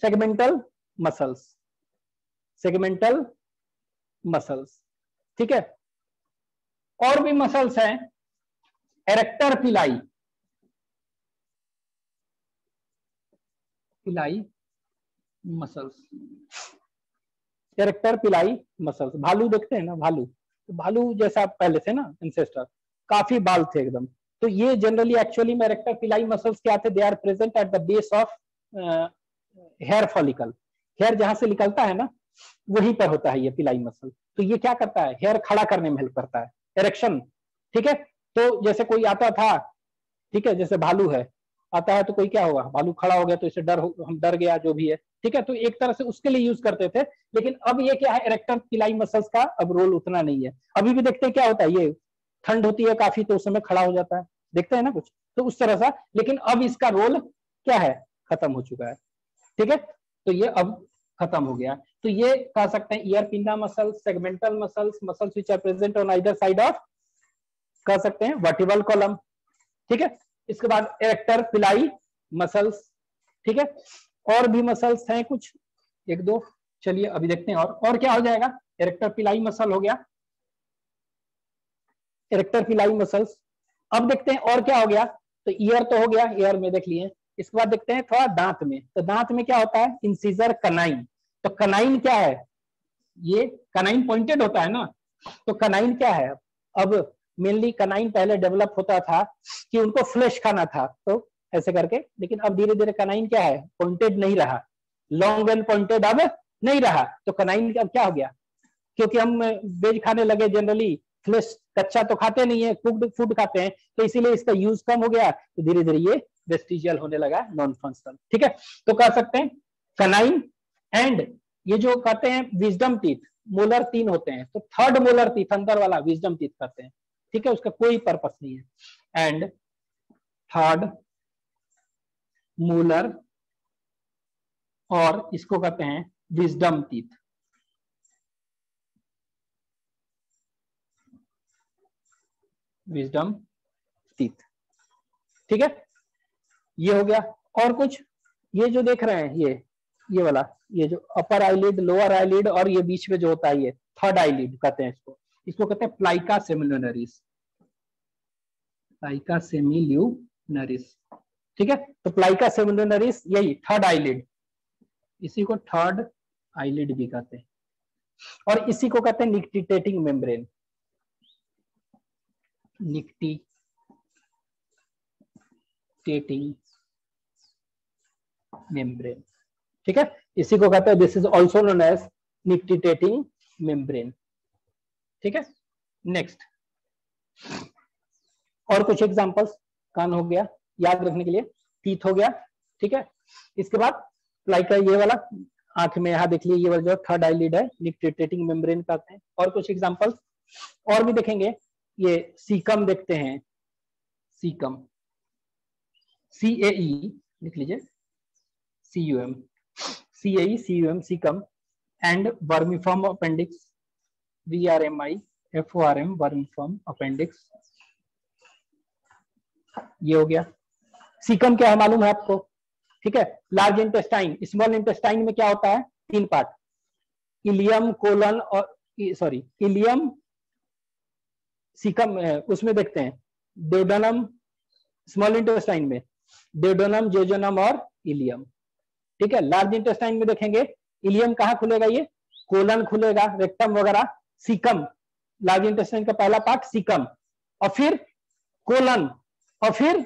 सेगमेंटल मसल्स, ठीक है। और भी मसल्स हैं, erector pili muscles, erector pili muscles, भालू देखते हैं ना, भालू जैसा पहले थे ना एंसेस्टर, काफी बाल थे एकदम, तो ये जनरली एक्चुअली में एरेक्टर पिलाई मसल्स क्या थे, they are present at the base of hair follicle, hair जहां से निकलता है ना वहीं पर होता है ये पिलाई मसल। तो ये क्या करता है, हेयर खड़ा करने में हेल्प करता है, इरेक्शन, ठीक है। तो जैसे कोई आता था, ठीक है, जैसे भालू है, आता है तो कोई क्या होगा, भालू खड़ा हो गया तो इसे हम डर गया जो भी है, ठीक है। तो एक तरह से उसके लिए यूज करते थे, लेकिन अब ये क्या है, इरेक्टर पिलाई मसल्स का अब रोल उतना नहीं है। अभी भी देखते हैं क्या होता है, ये ठंड होती है काफी तो उस समय खड़ा हो जाता है, देखते हैं ना कुछ, तो उस तरह सा, लेकिन अब इसका रोल क्या है, खत्म हो चुका है, ठीक है। तो ये अब खत्म हो गया। तो ये कह सकते हैं ear pinna muscles, segmental muscles, muscles which are present on either side of, कह सकते हैं वर्टिबल कॉलम। ठीक है, इसके बाद एरेक्टर पिलाई मसल्स। ठीक है, और भी मसल्स हैं कुछ एक दो, चलिए अभी देखते हैं। और क्या हो जाएगा, एरेक्टर पिलाई मसल हो गया, एरेक्टर पिलाई मसल्स। अब देखते हैं और क्या हो गया। तो ईयर तो हो गया, ईयर में देख लिए। इसके बाद देखते हैं थोड़ा दांत में। तो दांत में क्या होता है, इंसिजर कनाइन। तो कनाइन क्या है, ये कनाइन पॉइंटेड होता है ना, तो कनाइन क्या है। अब मेनली कनाइन पहले डेवलप होता था कि उनको फ्लैश खाना था, तो ऐसे करके, लेकिन अब धीरे धीरे कनाइन क्या है, पॉइंटेड नहीं रहा, लॉन्ग एंड पॉइंटेड अब नहीं रहा। तो कनाइन अब क्या हो गया, क्योंकि हम वेज खाने लगे, जनरली फ्लैश कच्चा तो खाते नहीं है, कुक्ड फूड खाते हैं, तो इसीलिए इसका यूज कम हो गया, तो धीरे धीरे ये वेस्टिजियल होने लगा, नॉन फंक्शनल। ठीक है, तो कह सकते हैं कनाइन एंड ये जो कहते हैं विजडम टीथ, मोलर 3 होते हैं, तो थर्ड मोलर टीथ अंदर वाला विजडम टीथ कहते हैं। ठीक है, उसका कोई पर्पस नहीं है। एंड थर्ड मोलर, और इसको कहते हैं विजडम टीथ। Wisdom teeth. ठीक है, ये हो गया। और कुछ, ये जो देख रहे हैं ये वाला, ये जो अपर आईलिड, लोअर आईलिड, और ये बीच में जो होता है ये थर्ड आईलिड कहते हैं इसको। इसको कहते हैं प्लाइका सेमिलुनरिस, प्लाइका सेमिल्यूनरिस। ठीक है, तो प्लाइका सेमिलुनरिस यही थर्ड आईलिड, इसी को थर्ड आईलिड भी कहते हैं, और इसी को कहते हैं निक्टिटेटिंग मेम्ब्रेन, निक्टिटेटिंग मेम्ब्रेन। ठीक है, इसी को कहते हैं, this is also known as nictitating membrane. ठीक है, नेक्स्ट और कुछ एग्जांपल्स, कान हो गया याद रखने के लिए, टीथ हो गया। ठीक है, इसके बाद लाइक ये वाला आंख में, यहां देख लीजिए, ये वाला जो थर्ड आईलिड है, निक्टिटेटिंग मेम्ब्रेन कहते हैं। और कुछ एग्जांपल्स और भी देखेंगे, ये सीकम देखते हैं, सीकम, CAE लिख लीजिए, CUM, CAE CUM, caecum. And vermiform appendix, VRMI FORM, vermiform appendix, ये हो गया। सीकम क्या है मालूम है आपको। ठीक है, लार्ज इंटेस्टाइन, स्मॉल इंटेस्टाइन में क्या होता है, 3 पार्ट, इलियम, कोलन और सॉरी इलियम, सीकम, उसमें देखते हैं डेओडेनम, स्मॉल इंटेस्टाइन में डेओडेनम, जेजुनम और इलियम। ठीक है, लार्ज इंटेस्टाइन में देखेंगे इलियम कहाँ खुलेगा, ये कोलन खुलेगा, रेक्टम वगैरह, सीकम, लार्ज इंटेस्टाइन का पहला पार्ट सीकम, और फिर कोलन, और फिर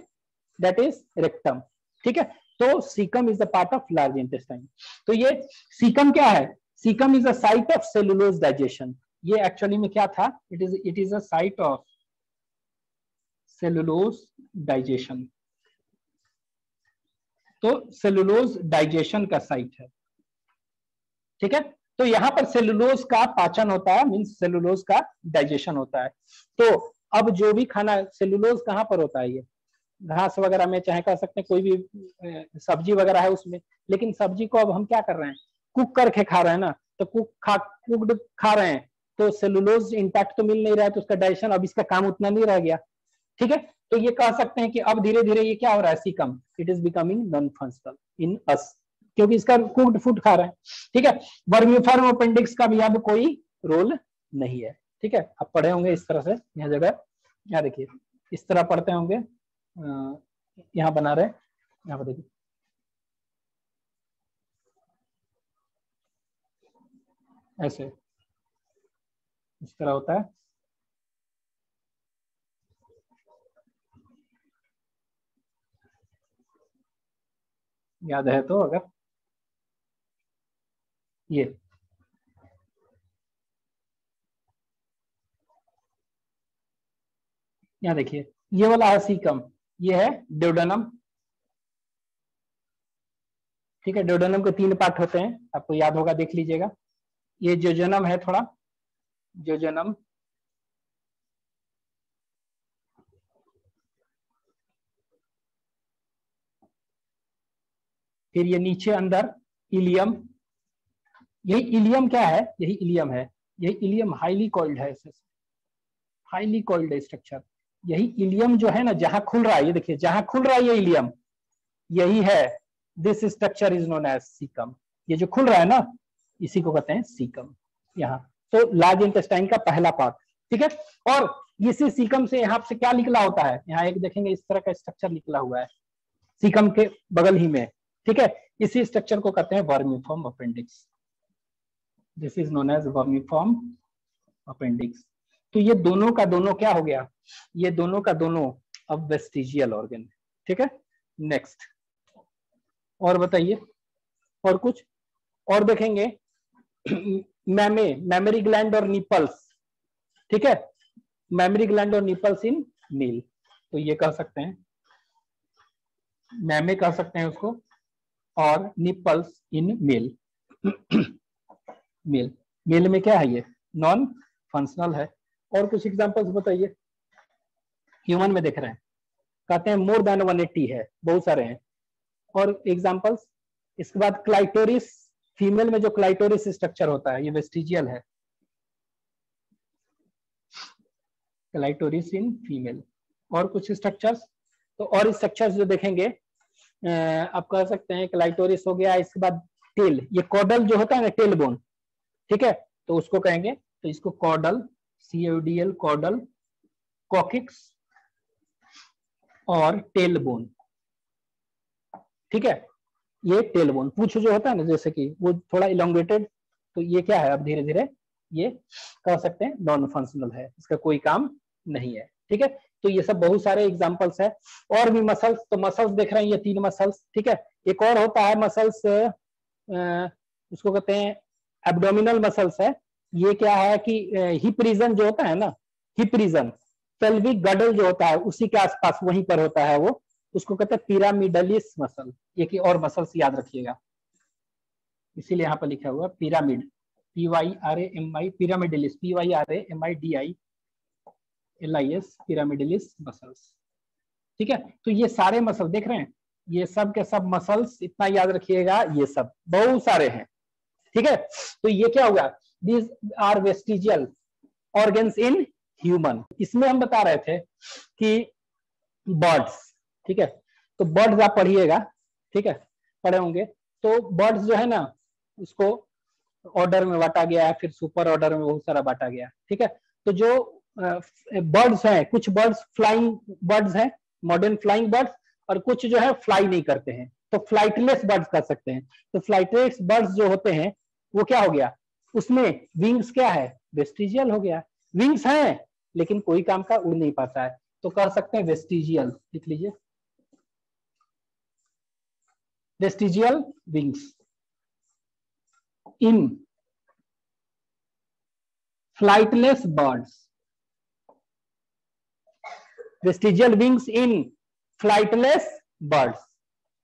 दैट इज रेक्टम। ठीक है, तो caecum is the part of large intestine. तो ये सीकम क्या है, caecum is a site of cellulose digestion. ये एक्चुअली में क्या था, it is a site of cellulose digestion. तो सेलुलोज डाइजेशन का साइट है। ठीक है, तो यहां पर सेलुलोज का पाचन होता है, मींस सेलुलोज का डाइजेशन होता है। तो अब जो भी खाना, सेलुलोज कहां पर होता है, ये घास वगैरह में, चाहे कह सकते हैं कोई भी सब्जी वगैरह है उसमें, लेकिन सब्जी को अब हम क्या कर रहे हैं, कुक करके खा रहे हैं ना, तो कुक्ड खा रहे हैं, तो सेलुलोज इंटैक्ट तो मिल नहीं रहा है, तो उसका डाइजेशन, अब इसका काम उतना नहीं रह गया। ठीक है, तो ये कह सकते हैं कि अब धीरे धीरे ये क्या हो रहा है, caecum, it is becoming non functional in us, क्योंकि इसका कुक्ड फूड खा रहे हैं। ठीक है, वर्मिफॉर्म अपेंडिक्स का भी अब कोई रोल नहीं है। ठीक है, आप पढ़े होंगे इस तरह से, यह जगह, यहाँ देखिए इस तरह पढ़ते होंगे, यहाँ बना रहे, यहाँ पर देखिए ऐसे, इस तरह होता है। याद है तो, अगर ये यहाँ देखिए, ये वाला है सीकम, ये है ड्यूडेनम। ठीक है, ड्यूडेनम के 3 पार्ट होते हैं, आपको याद होगा, देख लीजिएगा। ये जेजुनम है थोड़ा, जेजुनम, फिर ये नीचे अंदर इलियम, यही इलियम क्या है, यही इलियम है, यही इलियम हाईली कॉइल्ड है, हाईली कॉइल्ड स्ट्रक्चर। यही इलियम जो है ना, जहां खुल रहा है, ये देखिए जहां खुल रहा है ये इलियम, यही है, this structure is known as caecum. ये जो खुल रहा है ना, इसी को कहते हैं सीकम। यहाँ तो लार्ज इंटेस्टाइन का पहला पार्ट, ठीक है। और इसी सीकम से यहाँ से क्या निकला होता है, यहाँ एक देखेंगे इस तरह का स्ट्रक्चर निकला हुआ है सीकम के बगल ही में, ठीक है। इसी स्ट्रक्चर को कहते हैं vermiform appendix. This is known as vermiform appendix. तो ये दोनों का दोनों क्या हो गया, ये दोनों का दोनों अब वेस्टिजियल ऑर्गन, ठीक है। नेक्स्ट और बताइए, और कुछ और देखेंगे। मेमोरी ग्लैंड और निपल्स, ठीक है। मेमोरी ग्लैंड और निपल्स इन मेल, तो ये कह सकते हैं मैमे कह सकते हैं उसको, और निपल्स इन मेल। मेल में क्या है, ये नॉन फंक्शनल है। और कुछ एग्जांपल्स बताइए, ह्यूमन में देख रहे हैं, कहते हैं मोर देन 180 है, बहुत सारे हैं। और एग्जांपल्स, इसके बाद क्लाइटोरिस, फीमेल में जो क्लाइटोरिस स्ट्रक्चर होता है ये वेस्टिजियल है, क्लाइटोरिस इन फीमेल। और कुछ स्ट्रक्चर्स, तो और स्ट्रक्चर्स जो देखेंगे आप कह सकते हैं क्लाइटोरिस हो गया, इसके बाद टेल, ये कॉडल जो होता है ना, टेल बोन, ठीक है, तो उसको कहेंगे, तो इसको कॉडल, CODL कॉडल, कॉकिक्स और टेल बोन, ठीक है। ये टेल बोन, पूछ जो होता है ना, जैसे कि वो थोड़ा इलोंगेटेड, तो ये क्या है, अब धीरे धीरे ये कह सकते हैं नॉन फंक्शनल है, इसका कोई काम नहीं है, ठीक है। तो ये सब बहुत सारे एग्जांपल्स है। और भी मसल्स, तो मसल्स देख रहे हैं, ये 3 मसल्स, ठीक है। एक और होता है मसल्स, उसको कहते हैं एब्डोमिनल मसल्स है। ये क्या है कि हिप रीजन जो होता है ना, हिप रीजन, पेल्विक गडल जो होता है उसी के आसपास वहीं पर होता है वो, उसको कहते हैं पिरामिडलिस मसल। ये कि और मसल्स याद रखिएगा, इसीलिए यहाँ पर लिखा हुआ पिरामिड, PYRAMI, पिरामिडलिस, PYRAMIDILIS, पिरामिडलिस मसल्स, ठीक है। तो ये सारे मसल देख रहे हैं, ये सब के सब मसल्स, इतना याद रखिएगा, ये सब बहुत सारे हैं, ठीक है। तो ये क्या होगा, these are vestigial organs in human. इसमें हम बता रहे थे कि बर्ड्स, ठीक है, तो बर्ड्स आप पढ़िएगा, ठीक है, पढ़े होंगे। तो बर्ड्स जो है ना, उसको ऑर्डर में बांटा गया है, फिर सुपर ऑर्डर में बहुत सारा बांटा गया, ठीक है। तो जो बर्ड्स हैं, कुछ बर्ड्स फ्लाइंग बर्ड्स हैं, मॉडर्न फ्लाइंग बर्ड्स, और कुछ जो है फ्लाई नहीं करते हैं, तो फ्लाइटलेस बर्ड्स कर सकते हैं। तो फ्लाइटलेस बर्ड्स जो होते हैं वो क्या हो गया, उसमें विंग्स क्या है, वेस्टिजियल हो गया। विंग्स हैं लेकिन कोई काम का उड़ नहीं पाता है, तो कर सकते हैं वेस्टिजियल, लिख लीजिए, वेस्टिजियल विंग्स इन फ्लाइटलेस बर्ड्स, वेस्टिजियल विंग्स इन फ्लाइटलेस बर्ड्स,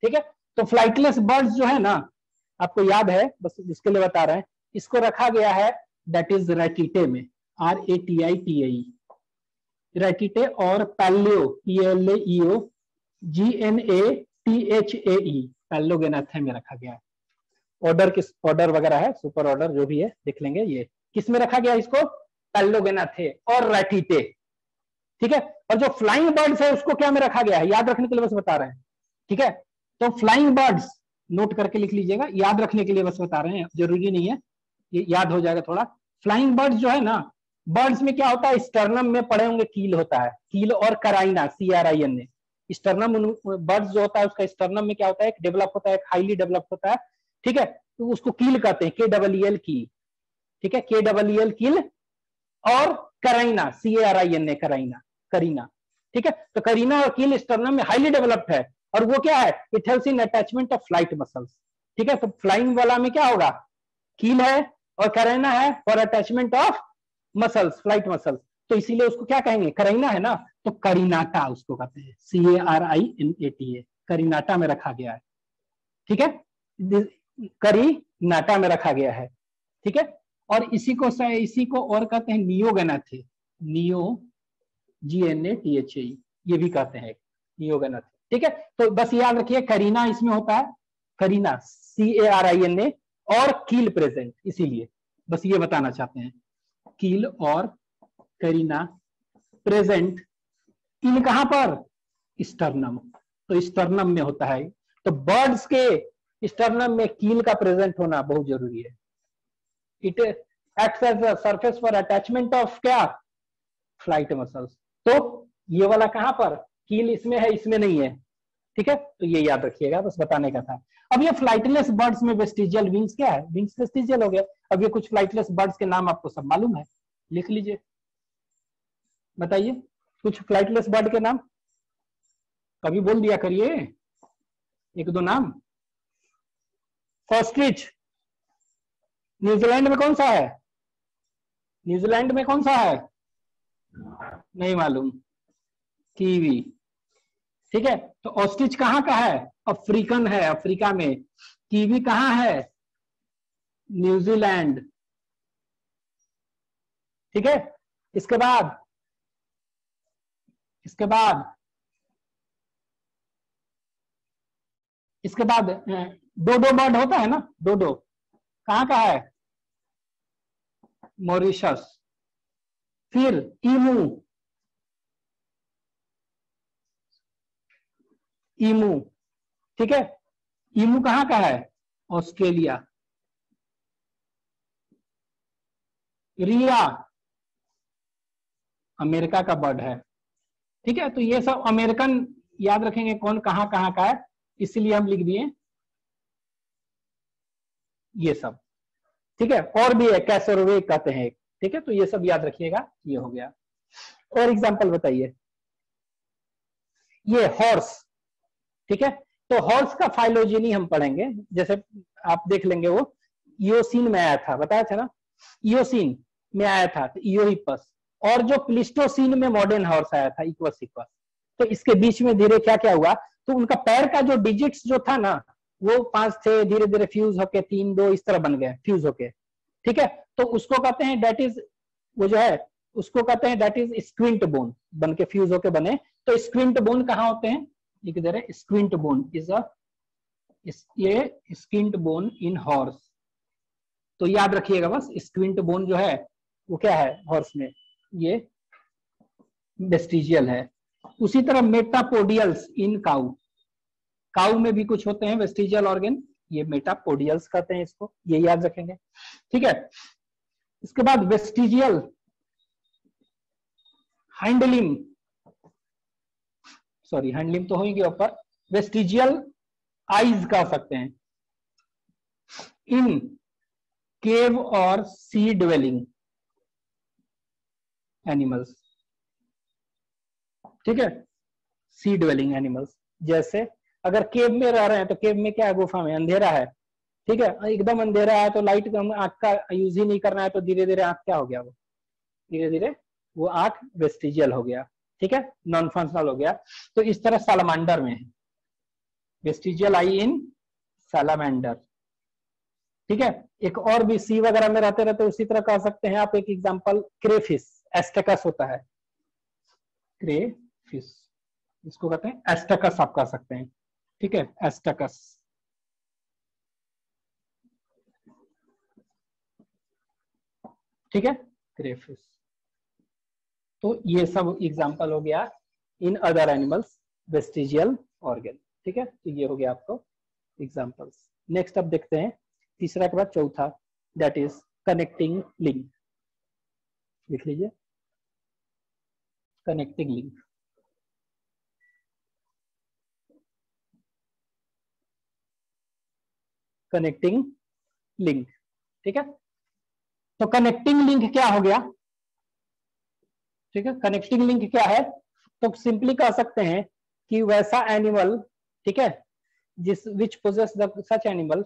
ठीक है। तो फ्लाइटलेस बर्ड्स जो है ना, आपको याद है, बस इसके लिए बता रहे हैं, इसको रखा गया है दैट इज रैटिटे में, RATITAE, रैटिटे, और पैलियो, PLAEO, GNATHAE, पैलोगेनाथे में रखा गया है। ऑर्डर किस ऑर्डर वगैरह है, सुपर ऑर्डर जो भी है देख लेंगे। ये किस में रखा गया इसको, पैलोगेनाथे और रैटिटे, ठीक है। और जो फ्लाइंग बर्ड्स है उसको क्या में रखा गया है, याद रखने के लिए बस बता रहे हैं, ठीक है। तो फ्लाइंग बर्ड्स नोट करके लिख लीजिएगा, याद रखने के लिए बस बता रहे हैं, जरूरी नहीं है, ये याद हो जाएगा थोड़ा। फ्लाइंग बर्ड्स जो है ना, बर्ड्स में क्या होता है, स्टर्नम में पड़े होंगे कील होता है, कील और कराइना, CRINA, स्टर्नम बर्ड्स जो होता है उसका स्टर्नम में क्या होता है, एक डेवलप होता है, एक हाईली डेवलप होता है, ठीक है। तो उसको कील कहते हैं, KEEL कील, ठीक है, KEEL कील, और कराइना, CARINA, कराइना, करीना, ठीक है। तो करीना और कील स्टर्नम में हाईली डेवलप्ड है, और वो क्या है, it helps in attachment of flight muscles, ठीक है। तो फ्लाइंग वाला में क्या होगा, कील है और कराइना है for attachment of muscles, flight muscles, तो इसीलिए उसको क्या कहेंगे, कराइना है ना, तो करीनाटा उसको कहते हैं, CARINATA, करीनाटा में रखा गया है, ठीक है, करीनाटा में रखा गया है, ठीक है। और इसी को और कहते हैं नियोगेनाथे, GNATHAE, ये भी कहते हैं नियोगेनाथे, ठीक है। तो बस याद रखिए, करीना इसमें होता है, करीना CARINA, और कील प्रेजेंट, इसीलिए बस ये बताना चाहते हैं, कील और करीना प्रेजेंट इन कहां पर, स्टर्नम, तो स्टर्नम में होता है। तो बर्ड्स के स्टर्नम में कील का प्रेजेंट होना बहुत जरूरी है। It acts as a surface for attachment of क्या, फ्लाइट मसल्स। तो ये वाला कहां पर, कील इसमें है, इसमें नहीं है, ठीक है, तो ये याद रखिएगा, बस बताने का था। अब ये फ्लाइटलेस बर्ड्स में वेस्टिजियल विंग्स क्या है, विंग्स वेस्टिजियल हो गया। अब ये कुछ फ्लाइटलेस बर्ड्स के नाम आपको सब मालूम है, लिख लीजिए, बताइए कुछ फ्लाइटलेस बर्ड के नाम, कभी बोल दिया करिए एक दो नाम। ऑस्ट्रिच, न्यूजीलैंड में कौन सा है, न्यूजीलैंड में कौन सा है, नहीं मालूम, कीवी, ठीक है। तो ऑस्ट्रिच कहाँ का है, अफ्रीकन है, अफ्रीका में। कीवी कहाँ है, न्यूजीलैंड, ठीक है। इसके बाद इसके बाद इसके बाद डोडो बर्ड होता है ना, डोडो कहाँ का है, मॉरिशस। फिर ईमू, ईमू, ठीक है, ईमू कहाँ का है, ऑस्ट्रेलिया। रिया अमेरिका का बर्ड है, ठीक है। तो ये सब अमेरिकन याद रखेंगे कौन कहाँ कहाँ का है, इसलिए हम लिख दिए ये सब, ठीक है। और भी है, कैसरवे कहते हैं, ठीक है, तो ये सब याद रखिएगा, ये हो गया। और एग्जांपल बताइए, ये हॉर्स, ठीक है। तो हॉर्स का फाइलोजेनी हम पढ़ेंगे, जैसे आप देख लेंगे, वो इयोसीन में आया था, बताया था ना, इयोसीन में आया था, तो इयोहिपस। और जो प्लिस्टोसीन में मॉडर्न हॉर्स आया था, इक्वस इक्वस। तो इसके बीच में धीरे क्या क्या हुआ, तो उनका पैर का जो डिजिट्स जो था ना, वो 5 थे, धीरे धीरे फ्यूज होके 3 2 इस तरह बन गए, फ्यूज होके, ठीक है। तो उसको कहते हैं डेट इज, वो जो है उसको कहते हैं डेट इज स्क्विंट बोन, बन के फ्यूज होके बने। तो स्क्विंट बोन कहाँ होते हैं, लिख दे रहे, स्क्विंट बोन इज अ, ये स्क्विंट बोन इन हॉर्स। तो याद रखिएगा बस, स्क्विंट बोन जो है वो क्या है हॉर्स में, ये वेस्टिजियल है। उसी तरह मेटापोडियल्स इन काउ, काउ में भी कुछ होते हैं वेस्टिजियल ऑर्गन, ये मेटापोडियल्स कहते हैं इसको, ये याद रखेंगे, ठीक है। इसके बाद वेस्टिजियल हैंडलिम, सॉरी हैंडलिम तो होंगे ऊपर, वेस्टिजियल आईज कह सकते हैं इन केव और सी ड्वेलिंग एनिमल्स, ठीक है, सी ड्वेलिंग एनिमल्स। जैसे अगर केव में रह रहे हैं, तो केव में क्या है, गुफा में अंधेरा है, ठीक है, एकदम अंधेरा है, तो लाइट आंख का यूज ही नहीं करना है, तो धीरे धीरे आंख क्या हो गया, वो धीरे धीरे वो आंख वेस्टिजियल हो गया, ठीक है, नॉन फंक्शनल हो गया। तो इस तरह सालामांडर में है वेस्टिजियल आई इन सालामांडर, ठीक है। एक और भी सी वगैरह में रहते रहते उसी तरह कह सकते हैं आप, एक एग्जांपल क्रेफिश, एस्टेकस होता है, क्रेफिश, इसको कहते हैं एस्टेकस, आप कह सकते हैं, ठीक है, एस्टेकस, ठीक है, क्रेफिश। तो ये सब एग्जांपल हो गया in other animals vestigial organ, ठीक है। तो ये हो गया आपको एग्जांपल्स। नेक्स्ट अब देखते हैं तीसरा के बाद चौथा, दैट इज कनेक्टिंग लिंक, लिख लीजिए, कनेक्टिंग लिंक। कनेक्टिंग लिंक, ठीक है। तो कनेक्टिंग लिंक क्या हो गया, ठीक है, कनेक्टिंग लिंक क्या है, तो सिंपली कह सकते हैं कि वैसा एनिमल, ठीक है, जिस which possess the such animal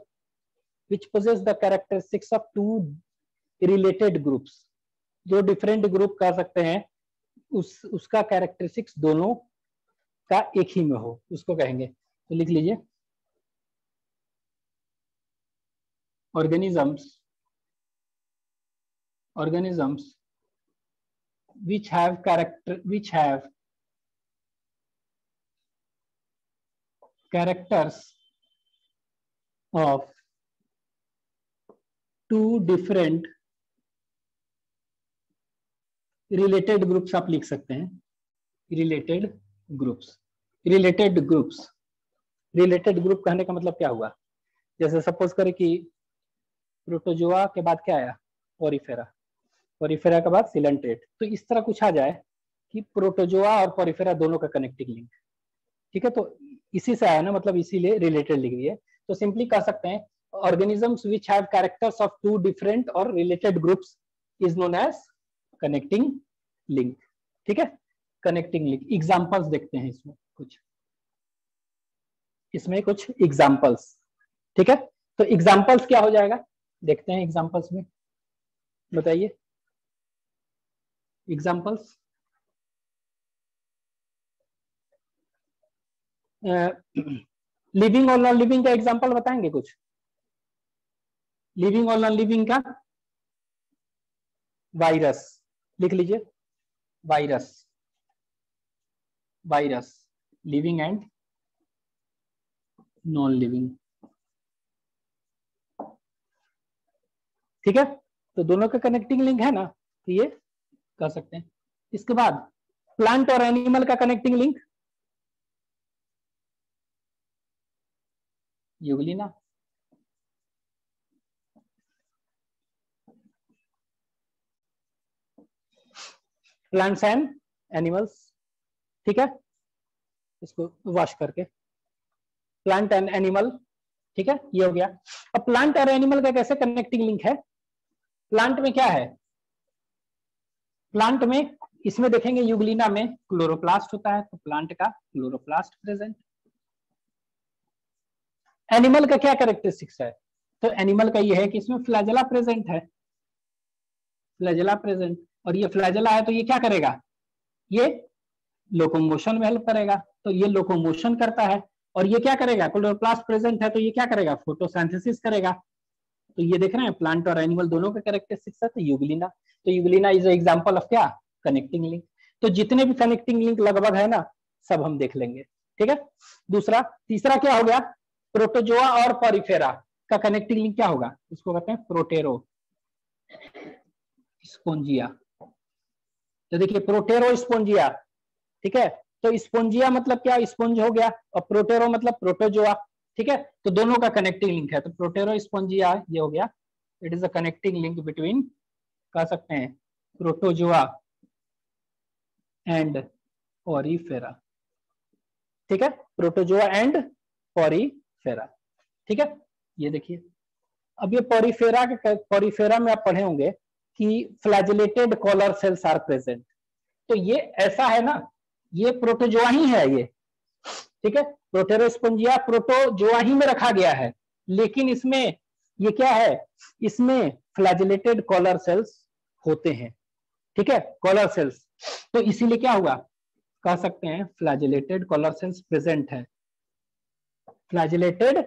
which possess the characteristics of two related groups, जो डिफरेंट ग्रुप कह सकते हैं, उसका कैरेक्टरिस्टिक्स दोनों का एक ही में हो, उसको कहेंगे। तो लिख लीजिए, organisms which have characters of two different related groups आप लिख सकते हैं। Related groups, related groups, related group कहने का मतलब क्या हुआ? जैसे सपोज करें कि प्रोटोजोआ के बाद क्या आया? पोरिफेरा, पोरिफेरा के बाद सिलेंट्रेट। तो इस तरह कुछ आ जाए कि प्रोटोजोआ और पोरिफेरा दोनों का कनेक्टिंग लिंक, ठीक है, तो इसी से आया ना, मतलब इसीलिए रिलेटेड लिख दिए। तो सिंपली कह सकते हैं organisms which have characters of two different or related groups is known as connecting link, ठीक है, कनेक्टिंग लिंक। एग्जांपल्स देखते हैं इसमें कुछ, इसमें कुछ एग्जांपल्स, ठीक है। तो एग्जांपल्स क्या हो जाएगा, देखते हैं एग्जांपल्स में, बताइए एग्जांपल्स। लिविंग और नॉन लिविंग का एग्जांपल बताएंगे कुछ? लिविंग और नॉन लिविंग का, वायरस लिख लीजिए, virus, virus, living and non living, ठीक है। तो दोनों का कनेक्टिंग लिंक है ना, तो ये कर सकते हैं। इसके बाद प्लांट और एनिमल का connecting link, Euglena, plants and animals, ठीक है, इसको वॉश करके, प्लांट एंड एनिमल, ठीक है, ये हो गया। अब प्लांट और एनिमल का कैसे कनेक्टिंग लिंक है? प्लांट में क्या है, प्लांट में इसमें देखेंगे यूग्लिना में क्लोरोप्लास्ट होता है, तो प्लांट का क्लोरोप्लास्ट प्रेजेंट। एनिमल का क्या कैरेक्टरिस्टिक्स है? तो एनिमल का ये है कि इसमें फ्लैजेला प्रेजेंट है, फ्लैजेला प्रेजेंट, और ये फ्लैजेला है तो ये क्या करेगा, ये लोकोमोशन में हेल्प करेगा, तो ये लोकोमोशन करता है। और ये क्या करेगा, क्लोरोप्लास्ट प्रेजेंट है तो ये क्या करेगा, फोटोसिंथेसिस करेगा। तो ये देख रहे हैं प्लांट और एनिमल दोनों का कैरेक्टरिस्टिक्स है। तो यूग्लिना, तो यूग्लिना इज एग्जांपल ऑफ क्या, कनेक्टिंग लिंक। तो जितने भी कनेक्टिंग लिंक लगभग है ना, सब हम देख लेंगे, ठीक है। दूसरा, तीसरा क्या हो गया, प्रोटोजोआ और पोरिफेरा का कनेक्टिंग लिंक क्या होगा, इसको कहते हैं प्रोटेरो स्पोंजिया। तो देखिए प्रोटेरो स्पोंजिया, ठीक है, तो स्पोंजिया मतलब क्या, स्पोंज हो गया, और प्रोटेरो मतलब प्रोटोजोआ, ठीक है। तो दोनों का कनेक्टिंग लिंक है, तो प्रोटेरो स्पोंजिया ये हो गया, it is a connecting link between, कह सकते हैं, प्रोटोजोआ एंड पोरिफेरा, ठीक है, प्रोटोजोआ एंड पोरिफेरा, ठीक है। ये देखिए, अब ये पोरिफेरा के, पोरिफेरा में आप पढ़े होंगे कि flagellated collar cells are present. तो ये ऐसा है ना, ये प्रोटोजोआ ही है ये, ठीक है, प्रोटेरोस्पोंजिया प्रोटोजोआ ही में रखा गया है, लेकिन इसमें ये क्या है, इसमें फ्लैजिलेटेड कॉलर सेल्स होते हैं, ठीक है, कॉलर सेल्स। तो इसीलिए क्या हुआ, कह सकते हैं फ्लैजिलेटेड कॉलर सेल्स प्रेजेंट है, फ्लैजिलेटेड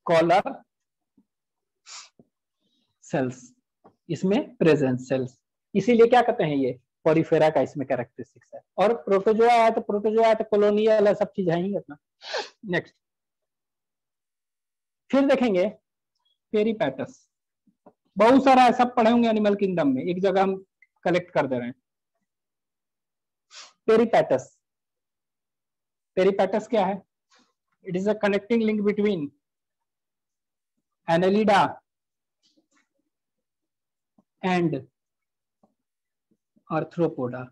कॉलर सेल्स, इसमें प्रेजेंट सेल्स, इसीलिए क्या कहते हैं, ये पोरिफेरा का इसमें कैरेक्टरिस्टिक्स है। और प्रोटोजोआ है तो प्रोटोजोआ है तो कॉलोनियल है, सब चीज है ही अपना। नेक्स्ट, फिर देखेंगे पेरिपैटस, बहुत सारा है, सब पढ़े होंगे एनिमल किंगडम में, एक जगह हम कलेक्ट कर दे रहे हैं। पेरिपैटस, पेरिपैटस क्या है, it is a connecting link between Annelida and arthropoda,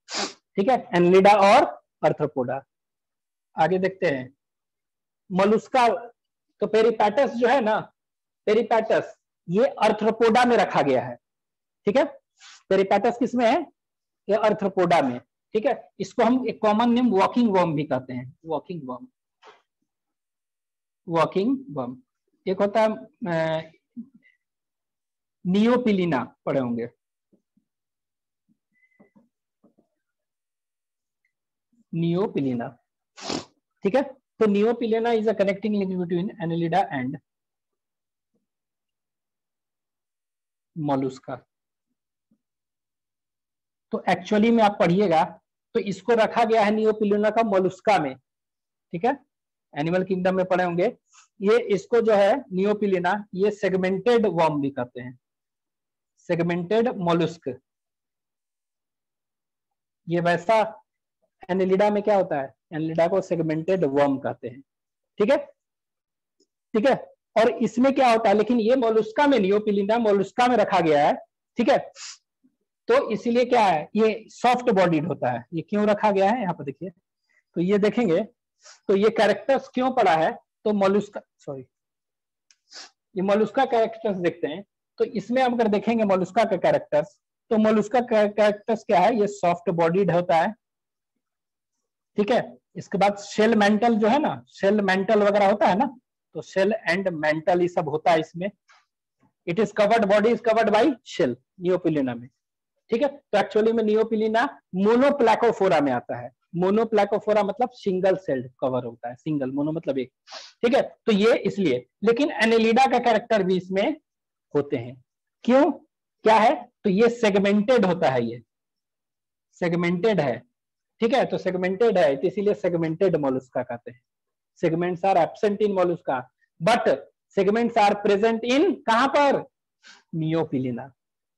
ठीक है, एनालिडा और आर्थ्रोपोडा। आगे देखते हैं मोलुस्का, तो पेरिपैटस जो है ना, पेरिपैटस ये आर्थ्रोपोडा में रखा गया है, ठीक है, पेरिपैटस किसमें है, ये आर्थ्रोपोडा में, ठीक है। इसको हम एक कॉमन नेम वॉकिंग वर्म भी कहते हैं, वॉकिंग वर्म, वॉकिंग वर्म। एक होता है नियोपिलिना, पढ़े होंगे, नियोपिलिना, ठीक है। तो Neopilina is a connecting link between Annelida and Mollusca. तो एक्चुअली में आप पढ़िएगा तो इसको रखा गया है नियोपिलिना का मोलुस्का में, ठीक है, एनिमल किंगडम में पढ़े होंगे, ये इसको जो है नियोपिलिना, ये सेगमेंटेड वर्म भी कहते हैं, सेगमेंटेड मोलुस्क। ये वैसा एनिलिडा में क्या होता है, एनिलिडा को सेगमेंटेड वर्म कहते हैं। ठीक है, ठीक है। और इसमें क्या होता है, लेकिन ये मोलुस्का में, नियोपिलिना मोलुस्का में रखा गया है। ठीक है, तो इसीलिए क्या है, ये सॉफ्ट बॉडीड होता है। ये क्यों रखा गया है, यहाँ पर देखिए, तो ये देखेंगे तो ये कैरेक्टर्स क्यों पड़ा है, तो मोलुस्का, सॉरी, ये मोलुस्का कैरेक्टर्स देखते हैं। तो इसमें अगर देखेंगे मोलुस्का का कैरेक्टर्स, तो मोलुस्का का कैरेक्टर्स क्या है, ये सॉफ्ट बॉडीड होता है। ठीक है, इसके बाद शेल मेंटल जो है ना, शेल मेंटल वगैरह होता है ना, तो शेल एंड मेंटल ये सब होता है इसमें। It is covered, body is covered by shell Neopilina में। ठीक है, तो एक्चुअली में नियोपिलिना मोनोप्लाकोफोरा में आता है। मोनोप्लाकोफोरा मतलब सिंगल सेल्ड कवर होता है, सिंगल, मोनो मतलब एक। ठीक है, तो ये इसलिए, लेकिन एनेलिडा का कैरेक्टर भी इसमें होते हैं। क्यों, क्या है, तो ये सेगमेंटेड होता है, ये सेगमेंटेड है। ठीक है, तो सेगमेंटेड है, तो इसीलिए सेगमेंटेड मोलुस्का कहते हैं। Segments are absent in mollusca but segments are present in, कहां पर, नियोपिलिना।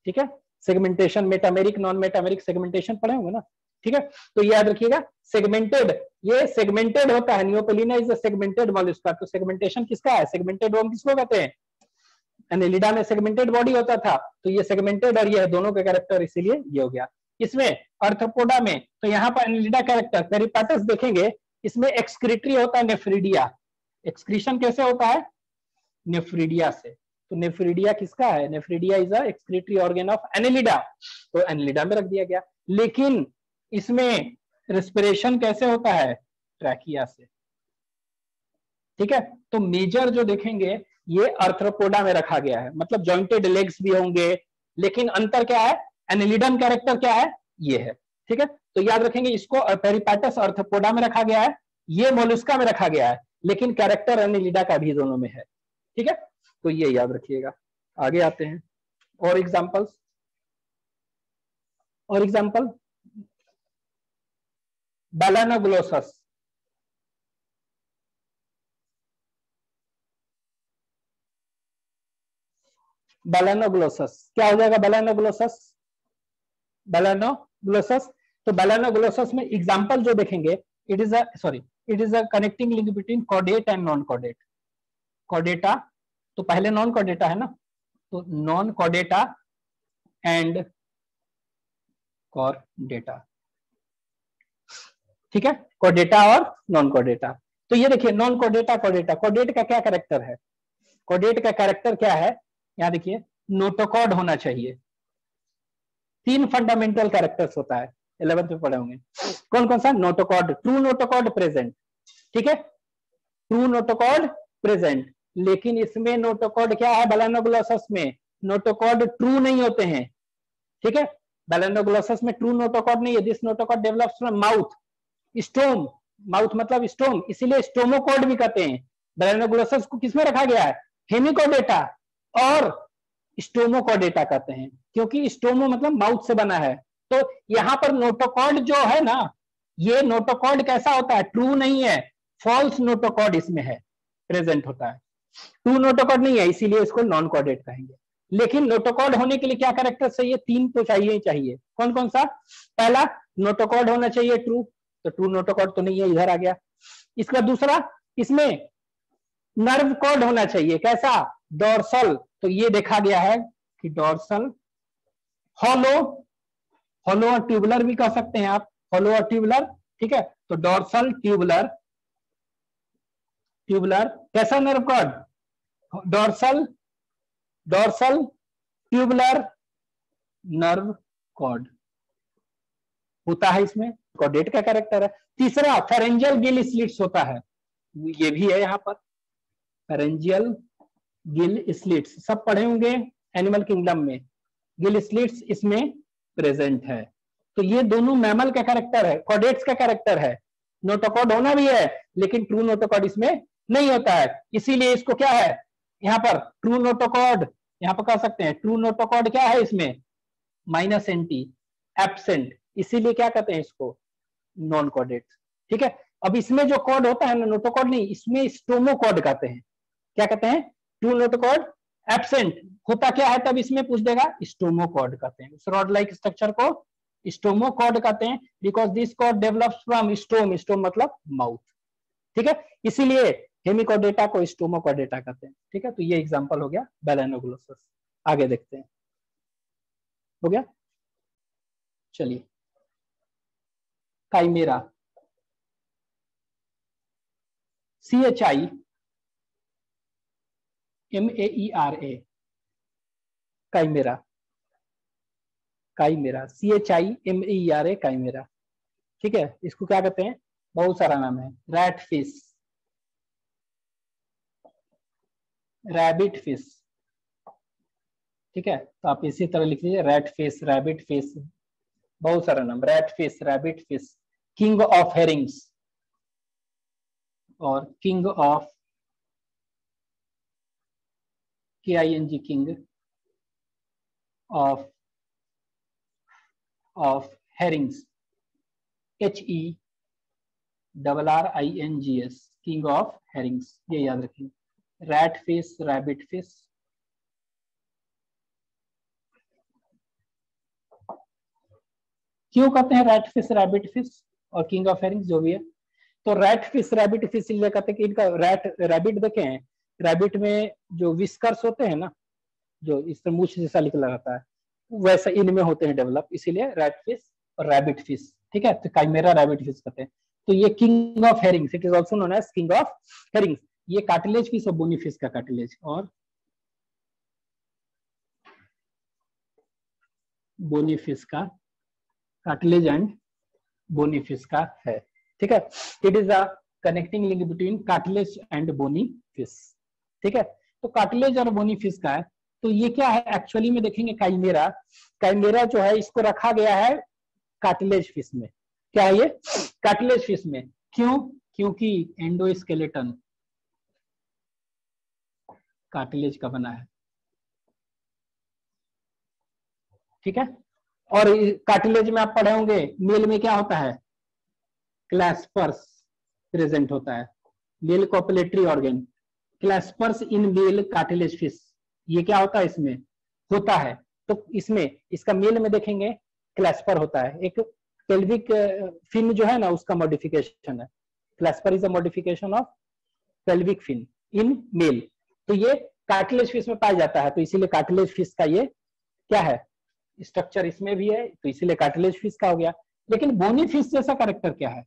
ठीक है, segmentation, metameric, non metameric segmentation पढ़े होंगे ना। ठीक है, तो याद रखिएगा सेगमेंटेड, ये सेगमेंटेड होता है। नियोपिलिना इज अ सेगमेंटेड मोलुस्का। तो सेगमेंटेशन किसका है, सेगमेंटेड वर्म किसको कहते हैं, एनेलिडा में सेगमेंटेड बॉडी होता था, तो ये सेगमेंटेड और ये दोनों का कैरेक्टर, इसीलिए ये हो गया। इसमें अर्थ्रोपोडा में, तो यहाँ पर एनेलिडा कैरेक्टर, पेरिपाटस देखेंगे, इसमें एक्सक्रीटरी होता है नेफ्रीडिया। एक्सक्रीशन कैसे होता है, नेफ्रीडिया से। तो नेफ्रीडिया किसका है, nephridia is a excretory organ of Annelida, तो एनेलिडा में रख दिया गया। लेकिन इसमें रेस्पिरेशन कैसे होता है, ट्रैकिया से। ठीक है, तो मेजर जो देखेंगे ये अर्थ्रोपोडा में रखा गया है, मतलब जॉइंटेड लेग्स भी होंगे, लेकिन अंतर क्या है, एनेलिडन कैरेक्टर क्या है, ये है। ठीक है, तो याद रखेंगे इसको, पेरिपाटस अर्थ्रोपोडा में रखा गया है, ये मोलुस्का में रखा गया है, लेकिन कैरेक्टर एनेलिडा का भी दोनों में है। ठीक है, तो ये याद रखिएगा। आगे आते हैं, और एग्जांपल्स, और एग्जांपल, बैलानोग्लोसस, बैलानोग्लोसस क्या हो जाएगा, बैलानोग्लोसस, बैलानोग्लोसस। तो बैलानोग्लोसस में एग्जांपल जो देखेंगे, it is a, sorry, it is a connecting link between chordate and non chordate. Chordata, तो पहले नॉन कॉर्डेटा है ना, तो नॉन कॉर्डेटा एंड कॉर्डेटा। ठीक है, कॉर्डेटा और नॉन कॉर्डेटा। तो ये देखिए नॉन कॉर्डेटा, कॉर्डेटा, कॉर्डेट का क्या कैरेक्टर है, कॉर्डेट का कैरेक्टर क्या है, यहां देखिए, नोटोकॉर्ड होना चाहिए। 3 फंडामेंटल कैरेक्टर्स होता है, 11th में पढ़े होंगे। कौन कौन सा, नोटोकॉर्ड, ट्रू नोटोकॉर्ड प्रेजेंट। ठीक है, ट्रू नोटोकॉर्ड प्रेजेंट, लेकिन इसमें नोटोकॉर्ड क्या है, बैलानोग्लोसस में नोटोकॉर्ड ट्रू नहीं होते हैं। ठीक है, बैलानोग्लोसस में ट्रू नोटोकॉर्ड नहीं है। This notochord develops from mouth, stome, mouth मतलब स्टोम, इसीलिए स्टोमोकॉर्ड भी कहते हैं। बैलानोग्लोसस को किसमें रखा गया है, हेमिकोडेटा और स्टोमोकॉर्डेटा कहते हैं, क्योंकि स्टोमो मतलब माउथ से बना है। तो यहां पर नोटोकॉर्ड जो है ना, ये नोटोकॉर्ड कैसा होता है, ट्रू नहीं है, फॉल्स नोटोकॉर्ड इसमें है, प्रेजेंट होता है, ट्रू नोटोकॉर्ड नहीं है, इसीलिए इसको नॉन कॉर्डेट कहेंगे। लेकिन नोटोकॉर्ड होने के लिए क्या कैरेक्टर चाहिए, 3 तो चाहिए ही चाहिए। कौन कौन सा, पहला नोटोकॉर्ड होना चाहिए ट्रू, तो ट्रू नोटोकॉर्ड तो नहीं है, इधर आ गया। इसका दूसरा, इसमें नर्व कॉर्ड होना चाहिए, कैसा, डोर्सल, तो ये देखा गया है कि डोर्सल, हॉलो, हॉलो और ट्यूबुलर भी कह सकते हैं आप, हॉलो और ट्यूबुलर। ठीक है, तो डोर्सल, ट्यूबुलर, ट्यूबुलर कैसा nerve cord, dorsal, dorsal tubular nerve cord होता है, इसमें कॉर्डेट का कैरेक्टर है। तीसरा फेरेंजियल गिल स्लिट्स होता है, ये भी है यहाँ पर, फेरेंजियल गिल स्लिट्स सब पढ़े होंगे एनिमल किंगडम में, गिल स्लिट्स इसमें प्रेजेंट है। तो ये दोनों मैमल का कैरेक्टर है, कॉर्डेट्स का कैरेक्टर है। नोटोकॉर्ड होना भी है, लेकिन ट्रू नोटोकॉर्ड इसमें नहीं होता है, इसीलिए इसको क्या है, यहाँ पर ट्रू नोटोकॉर्ड, यहाँ पर कह सकते हैं ट्रू नोटोकॉर्ड क्या है इसमें, -NT, एब्सेंट, इसीलिए क्या कहते हैं इसको, नॉन कॉर्डेट। ठीक है, अब इसमें जो कॉर्ड होता है ना, नोटोकॉर्ड नहीं, इसमें स्टोमोकॉर्ड कहते हैं। क्या कहते हैं, टू नोटोकॉर्ड एब्सेंट होता क्या है, तब इसमें पूछ देगा स्टोमोकॉर्ड कहते हैं, उस रॉड लाइक स्ट्रक्चर को स्टोमोकॉर्ड कहते हैं, because this cord develops from stome, stome मतलब माउथ, ठीक है, इसीलिए हेमिकोडेटा को स्टोमोकॉर्डेटा कहते हैं, ठीक है। तो ये एग्जांपल हो गया बैलेनोग्लोसस। आगे देखते हैं, हो गया, चलिए chimera, CHIMAERA, chimera, chimera, CHIMAERA, chimera, ठीक है। इसको क्या कहते हैं, बहुत सारा नाम है, रैट फिश, रैबिट फिश, ठीक है। तो आप इसी तरह लिख लीजिए, रैट फिश, रैबिट फिश, बहुत सारा नाम, rat fish, rabbit fish, king of herrings और king of KING, king of herrings, HERRINGS, king of herrings, ये याद रखिए, रैट फिश, रैबिट फिश, क्यों कहते हैं रैट फिश, रैबिट फिश और किंग ऑफ हेरिंग्स, जो भी है। तो रैट फिश, रैबिट फिश इसलिए कहते हैं कि इनका रैबिट देखे हैं, रैबिट में जो विस्कर्स होते हैं ना, जो इस तरह मूछ जैसा निकला रहता है, वैसा इनमें होते हैं डेवलप, इसीलिए रैट फिश और रैबिट फिश, ठीक है। तो काइमेरा रैबिट फिश कहते हैं। तो ये king of herrings, it is also known as king of herrings, ये कार्टिलेज फिश और बोनी फिश का कार्टिलेज और बोनी फिश का कार्टिलेज एंड बोनी फिश का है, ठीक है। It is a connecting link between cartilage and bony fish, ठीक है। तो कार्टिलेज और बोनी फिश का है। तो ये क्या है एक्चुअली में देखेंगे, काइमेरा, काइमेरा जो है इसको रखा गया है कार्टिलेज फिश में। क्या है ये, कार्टिलेज फिश में, क्यों, क्योंकि एंडोस्केलेटन कार्टिलेज का बना है, ठीक है। और कार्टिलेज में आप पढ़े होंगे, मेल में क्या होता है, क्लैस्पर्स प्रेजेंट होता है, mail copulatory organ, क्लैस्पर्स in male cartilage fish, ये क्या होता है इसमें, होता है। तो इसमें इसका मेल में देखेंगे क्लैस्पर होता है, एक पेल्विक फिन जो है ना उसका मॉडिफिकेशन है, clasper is a modification of pelvic fin in male. तो ये कार्टिलेज फिश में पाया जाता है, तो इसीलिए कार्टिलेज फिश का ये क्या है, स्ट्रक्चर इसमें भी है, तो इसीलिए कार्टिलेज फिश का हो गया। लेकिन बोनी फिश जैसा कैरेक्टर क्या है,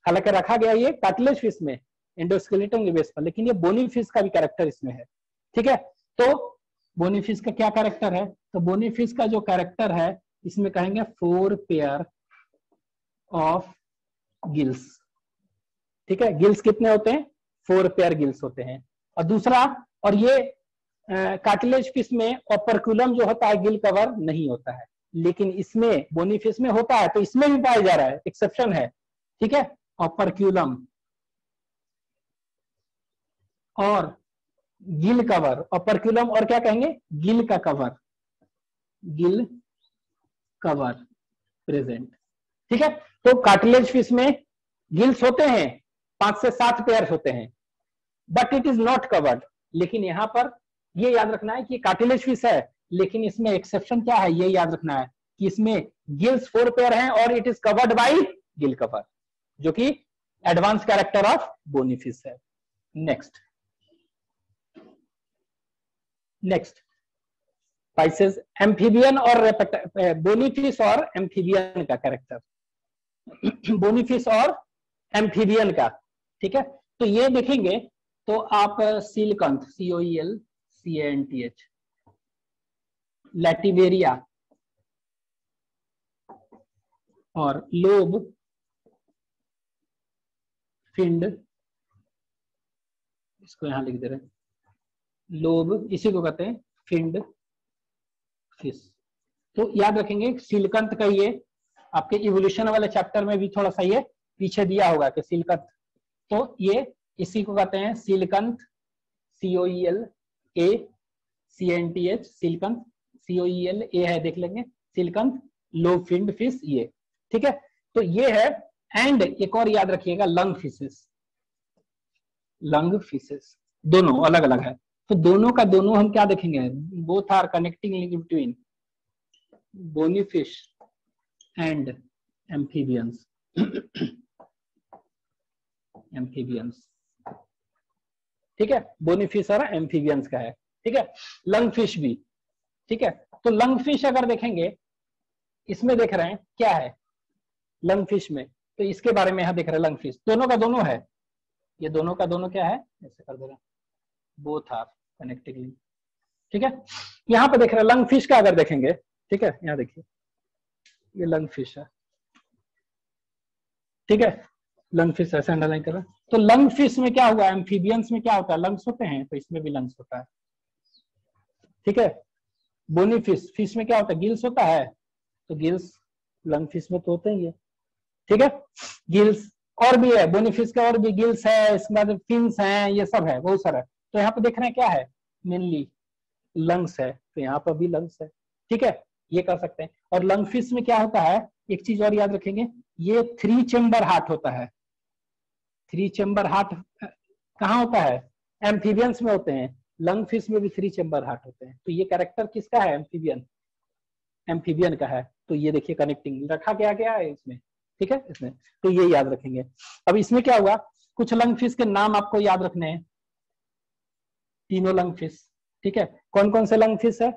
हालांकि रखा गया ये कार्टिलेज फिश में एंडोस्केलेटन के बेस पर, लेकिन ये बोनी फिश का भी कैरेक्टर इसमें है, ठीक है। तो बोनी फिश का क्या कैरेक्टर है, तो बोनी फिश का जो कैरेक्टर है इसमें कहेंगे 4 पेयर ऑफ गिल्स, ठीक है। गिल्स कितने होते हैं, 4 पेयर गिल्स होते हैं। और दूसरा, और ये कार्टिलेज फिश में ऑपरक्यूलम जो होता है गिल कवर नहीं होता है, लेकिन इसमें बोनी फिश में होता है, तो इसमें भी पाया जा रहा है, एक्सेप्शन है, ठीक है। ऑपरक्यूलम और गिल कवर, ऑपरक्यूलम और क्या कहेंगे, गिल का कवर, गिल कवर प्रेजेंट, ठीक है। तो कार्टिलेज फिश में गिल्स होते हैं, 5 से 7 पेयर होते हैं, but it is not covered. लेकिन यहां पर ये याद रखना है कि कार्टिलेज फिश है, लेकिन इसमें एक्सेप्शन क्या है, ये याद रखना है कि इसमें गिल्स 4 पेयर हैं और it is covered by gill cover, जो कि advance character of bony fish है। नेक्स्ट स्पाइसेस, एम्फीबियन और बोनी फिश और एम्फीबियन का कैरेक्टर, बोनी फिश और एम्फीबियन का, ठीक है। तो ये देखेंगे तो आप सीलकंथ, COELCANTH, लैटिवेरिया और लोब फिंड, इसको यहां लिख दे रहे हैं, लोब इसी को कहते हैं फिंड फिश। तो याद रखेंगे सीलकंथ का ये आपके इवोल्यूशन वाले चैप्टर में भी थोड़ा सा ये पीछे दिया होगा कि सीलकंथ, तो ये इसी को कहते हैं सीलकंथ, COELACANTH, सीलकंथ, COELA है देख लेंगे, सीलकंथ, लोब फिंड फिश, ये ठीक है। तो ये है। एंड एक और याद रखिएगा, लंग फिशेस, लंग फिशेस, दोनों अलग अलग है, तो दोनों का दोनों हम क्या देखेंगे, both are connecting link between bony fish and amphibians. Amphibians, ठीक है, बोनी फिश और एम्फीबियंस का है, ठीक है। लंग फिश भी, ठीक है। तो लंग फिश अगर देखेंगे, इसमें देख रहे हैं क्या है लंग फिश में, तो इसके बारे में यहां देख रहे हैं लंग फिश, दोनों का दोनों है, ये दोनों का दोनों क्या है, ऐसे कर दे रहे हैं, बोथ आर कनेक्टिंग लिंक, ठीक है। यहां पर देख रहे हैं लंग फिश का अगर देखेंगे, ठीक है, यहां देखिए ये लंग फिश है, ठीक है, लंग फिश ऐसे अंडरलाइन कर रहे हैं। तो लंग फिश में क्या हुआ, एम्फीबियंस में क्या होता है, लंग्स होते हैं, तो इसमें भी लंग्स होता है, ठीक है। बोनी फिश, फिश में क्या होता है, गिल्स होता है, तो गिल्स लंग फिश में तो होते ही है, ठीक है। गिल्स और भी है, बोनी फिश का और भी गिल्स है, इसके बाद फिन्स हैं, ये सब है, बहुत सारा। तो यहाँ पे देख रहे हैं क्या है, मेनली लंग्स है, तो यहाँ पर भी लंग्स है, ठीक है, ये कर सकते हैं। और लंग फिश में क्या होता है, एक चीज और याद रखेंगे, ये 3 चेम्बर हार्ट होता है। 3 चेम्बर हार्ट कहाँ होता है, एम्फीबियंस में होते हैं, लंग फिश में भी 3 चेम्बर हार्ट होते हैं। तो ये कैरेक्टर किसका है, एम्फीबियन, एम्फीबियन का है। तो ये देखिए कनेक्टिंग रखा क्या गया है इसमें, ठीक है, इसमें, तो ये याद रखेंगे। अब इसमें क्या हुआ, कुछ लंग फिश के नाम आपको याद रखने हैं, तीनों लंग फिश, ठीक है। कौन कौन से लंग फिश है,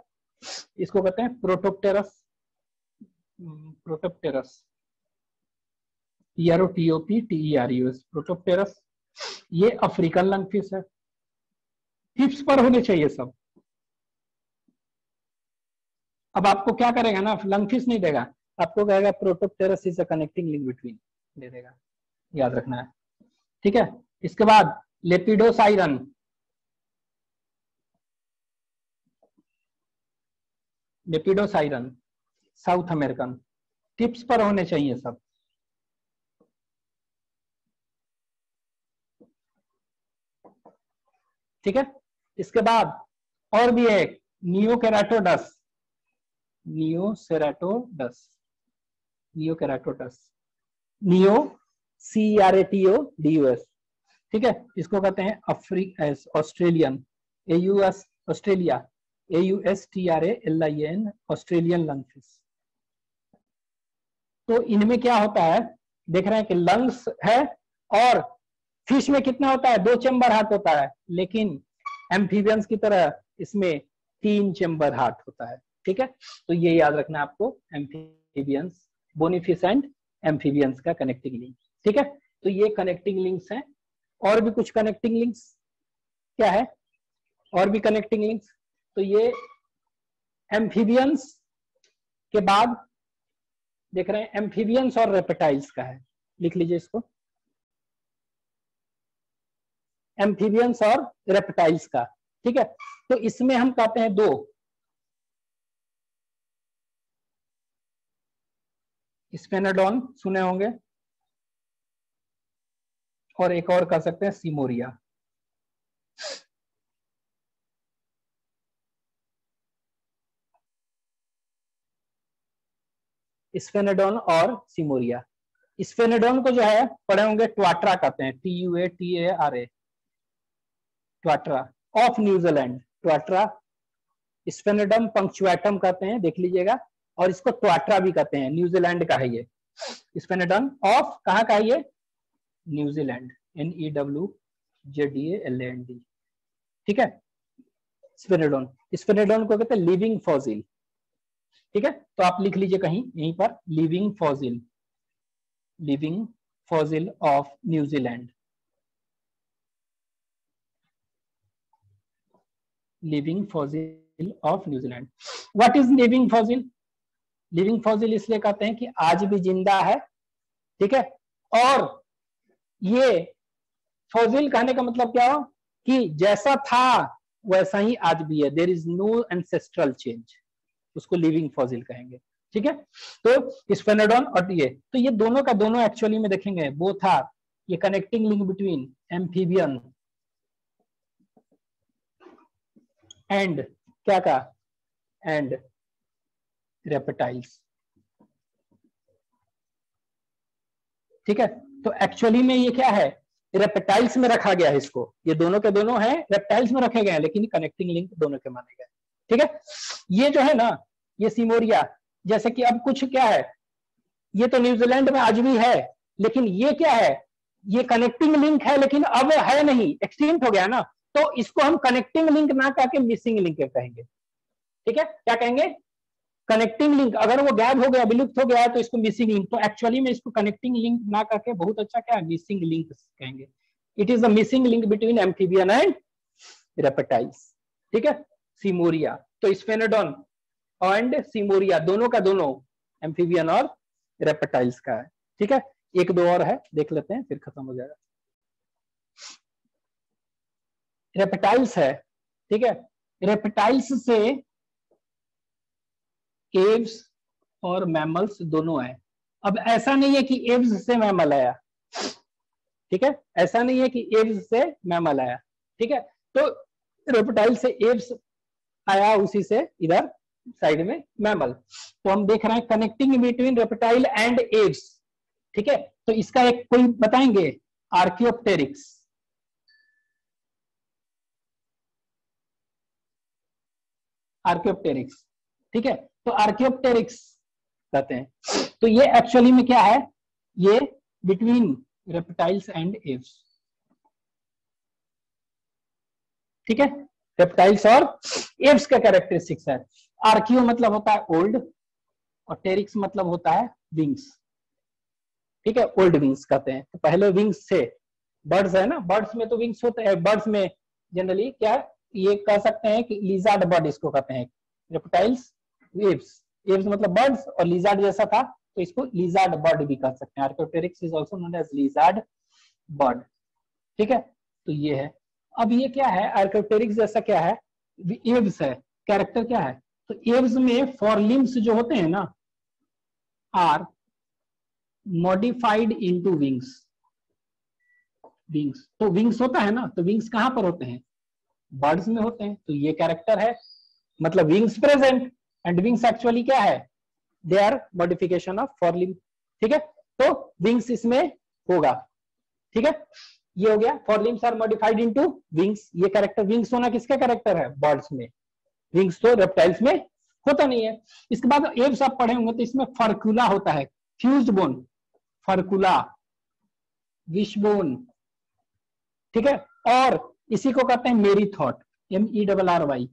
इसको कहते हैं प्रोटोप्टेरस, प्रोटोप्टेरस, PROTOPTERUS, प्रोटोप्टेरस, ये अफ्रीकन लंग फिश है, टिप्स पर होने चाहिए सब। अब आपको क्या करेगा ना, लंग फिश नहीं देगा, आपको कहेगा Protopterus is a connecting link between, दे देगा, याद रखना है, ठीक है। इसके बाद Lepidosiren, Lepidosiren South American, tips पर होने चाहिए सब, ठीक है। इसके बाद और भी है नियोकेराटोडस, नियोसेराटोडस, नियोकेराटोडस, नियो CERATODUS, ठीक है। इसको कहते हैं Australian, AUS Australia, AUSTRALIN Australian lung fish. तो इनमें क्या होता है, देख रहे हैं कि लंग्स है, और फिश में कितना होता है, 2 चेम्बर हार्ट होता है, लेकिन एम्फीबियंस की तरह इसमें 3 चेम्बर हार्ट होता है, ठीक है। तो ये याद रखना आपको, एम्फीबियंस, बोनीफिश एंड एम्फीबियंस का कनेक्टिंग लिंक, ठीक है। तो ये कनेक्टिंग लिंक्स हैं। और भी कुछ कनेक्टिंग लिंक्स क्या है, और भी कनेक्टिंग लिंक्स, तो ये एम्फीबियंस के बाद देख रहे हैं एम्फीबियंस और रेप्टाइल्स का है, लिख लीजिए इसको, एम्फीबियंस और रेप्टाइल्स का, ठीक है। तो इसमें हम कहते हैं 2, स्फेनोडोन सुने होंगे, और एक और कह सकते हैं सिमोरिया, स्फेनोडोन और सिमोरिया। स्फेनोडोन को जो है पढ़े होंगे ट्वाट्रा कहते हैं, TUATARA, ट्वाट्रा ऑफ न्यूजीलैंड, ट्वाट्रा, स्फेनोडम पंक्चुएटम कहते हैं, देख लीजिएगा, और इसको ट्वाट्रा भी कहते हैं, न्यूजीलैंड का है ये, स्फेनोडन ऑफ कहाँ का है ये, न्यूजीलैंड, NEWZDALAND, ठीक है। स्फेनोडोन, स्फेनोडोन को कहते हैं लिविंग फॉसिल, ठीक है। तो आप लिख लीजिए कहीं यहीं पर, living fossil, living fossil of New Zealand, living fossil of New Zealand. What is living fossil, living fossil इसलिए कहते हैं कि आज भी जिंदा है, ठीक है। और ये फॉसिल कहने का मतलब क्या हो, कि जैसा था वैसा ही आज भी है, there is no ancestral change, उसको लिविंग फॉसिल कहेंगे, ठीक है। तो स्फेनोडोन और ये, तो ये दोनों का दोनों एक्चुअली में देखेंगे, बोथ आर, ये connecting link between amphibian and क्या का, एंड रेप्टाइल्स, ठीक है। तो एक्चुअली में ये क्या है, रेप्टाइल्स में रखा गया है इसको, ये दोनों के दोनों हैं रेप्टाइल्स में रखे गए हैं, लेकिन कनेक्टिंग लिंक दोनों के माने गए। ठीक है, ये जो है ना, ये सिमोरिया, जैसे कि अब कुछ क्या है, ये तो न्यूजीलैंड में आज भी है, लेकिन ये क्या है, ये कनेक्टिंग लिंक है, लेकिन अब है नहीं, एक्सटिंक्ट हो गया ना, तो इसको हम कनेक्टिंग लिंक ना कह के मिसिंग लिंक कहेंगे। ठीक है, क्या कहेंगे, कनेक्टिंग लिंक। अगर वो गायब हो गया, विलुप्त हो गया है, तो इसको मिसिंग लिंक। तो एक्चुअली में इसको कनेक्टिंग लिंक ना करके बहुत अच्छा क्या है, मिसिंग लिंक कहेंगे। It is a missing link between amphibian and reptiles. ठीक है, सिमोरिया, तो स्फेनोडोन एंड सिमोरिया दोनों का दोनों एम्फीबियन और रेप्टाइल्स का है। ठीक है, एक दो और है, देख लेते हैं, फिर खत्म हो जाएगा। रेप्टाइल्स है, ठीक है, रेप्टाइल्स से एव्स और मैमल्स दोनों है। अब ऐसा नहीं है कि एव्स से मैमल आया, ठीक है, ऐसा नहीं है कि एव्स से मैमल आया। ठीक है, तो रेप्टाइल से एव्स आया, उसी से इधर साइड में मैमल। तो हम देख रहे हैं connecting between reptile and Aves. ठीक है, तो इसका एक कोई बताएंगे, आर्कियोप्टेरिक्स। आर्कियोप्टेरिक्स, ठीक है, तो आर्कियोप्टेरिक्स कहते हैं। तो ये एक्चुअली में क्या है, ये बिटवीन रेप्टाइल्स एंड एव्स। ठीक है, रेप्टाइल्स और एव्स का कैरेक्टरिस्टिक्स है। आर्कियो मतलब होता है ओल्ड, और टेरिक्स मतलब होता है विंग्स। ठीक है, ओल्ड विंग्स कहते हैं। तो पहले विंग्स थे, बर्ड्स है ना, बर्ड्स में तो विंग्स होते हैं। बर्ड्स में जनरली क्या, ये कह सकते हैं कि लिजार्ड बर्ड इसको कहते हैं। रेप्टाइल्स, एव्स, एव्स मतलब बर्ड्स, और लिजार्ड जैसा था तो इसको लिजार्ड बर्ड भी कह सकते हैं। Archaeopteryx is also known as lizard bird. ठीक है, तो ये है। अब ये क्या है, आर्कियोप्टेरिक्स जैसा क्या है, एव्स है, कैरेक्टर क्या है, तो एव्स में फॉरलिम्स जो होते हैं ना, are modified into wings. Wings, तो विंग्स होता है ना, तो विंग्स कहां पर होते हैं, बर्ड्स में होते हैं। तो ये कैरेक्टर है, मतलब wings present, and wings actually क्या है, दे आर मॉडिफिकेशन ऑफ फॉरलिम। ठीक है, तो विंग्स इसमें होगा। ठीक है, ये हो गया, फॉरलिम्स आर मॉडिफाइड इनटू विंग्स। ये कैरेक्टर, विंग्स होना किसका कैरेक्टर है, बर्ड्स में। विंग्स तो रेप्टाइल्स में होता नहीं है। इसके बाद एव्स आप पढ़े होंगे, तो इसमें फर्कुला होता है, फ्यूज्ड बोन, फर्कुला, विशबोन। ठीक है, और इसी को कहते हैं मेरीथॉट, MERRY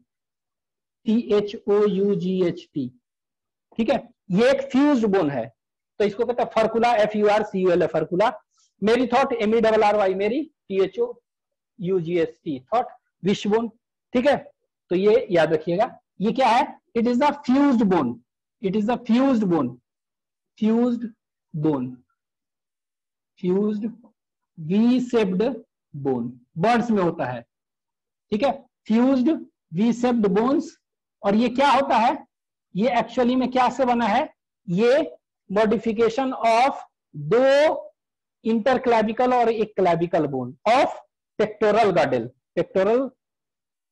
THOUGHT। ठीक है, ये एक फ्यूज्ड बोन है, तो इसको कहते हैं फर्कुला, FURCULA, फर्कुला। मेरीथॉट, MERRY मेरी, THOUGHT थॉट, विशबोन। ठीक है, तो ये याद रखिएगा, ये क्या है, it is a fused bone, it is a fused bone, fused bone, fused V shaped bone, birds में होता है। ठीक है, फ्यूज्ड वी शेप्ड बोन्स। और ये क्या होता है, ये एक्चुअली में क्या से बना है, ये मॉडिफिकेशन ऑफ दो इंटरक्लैविकल और एक clavicle bone of pectoral girdle. Pectoral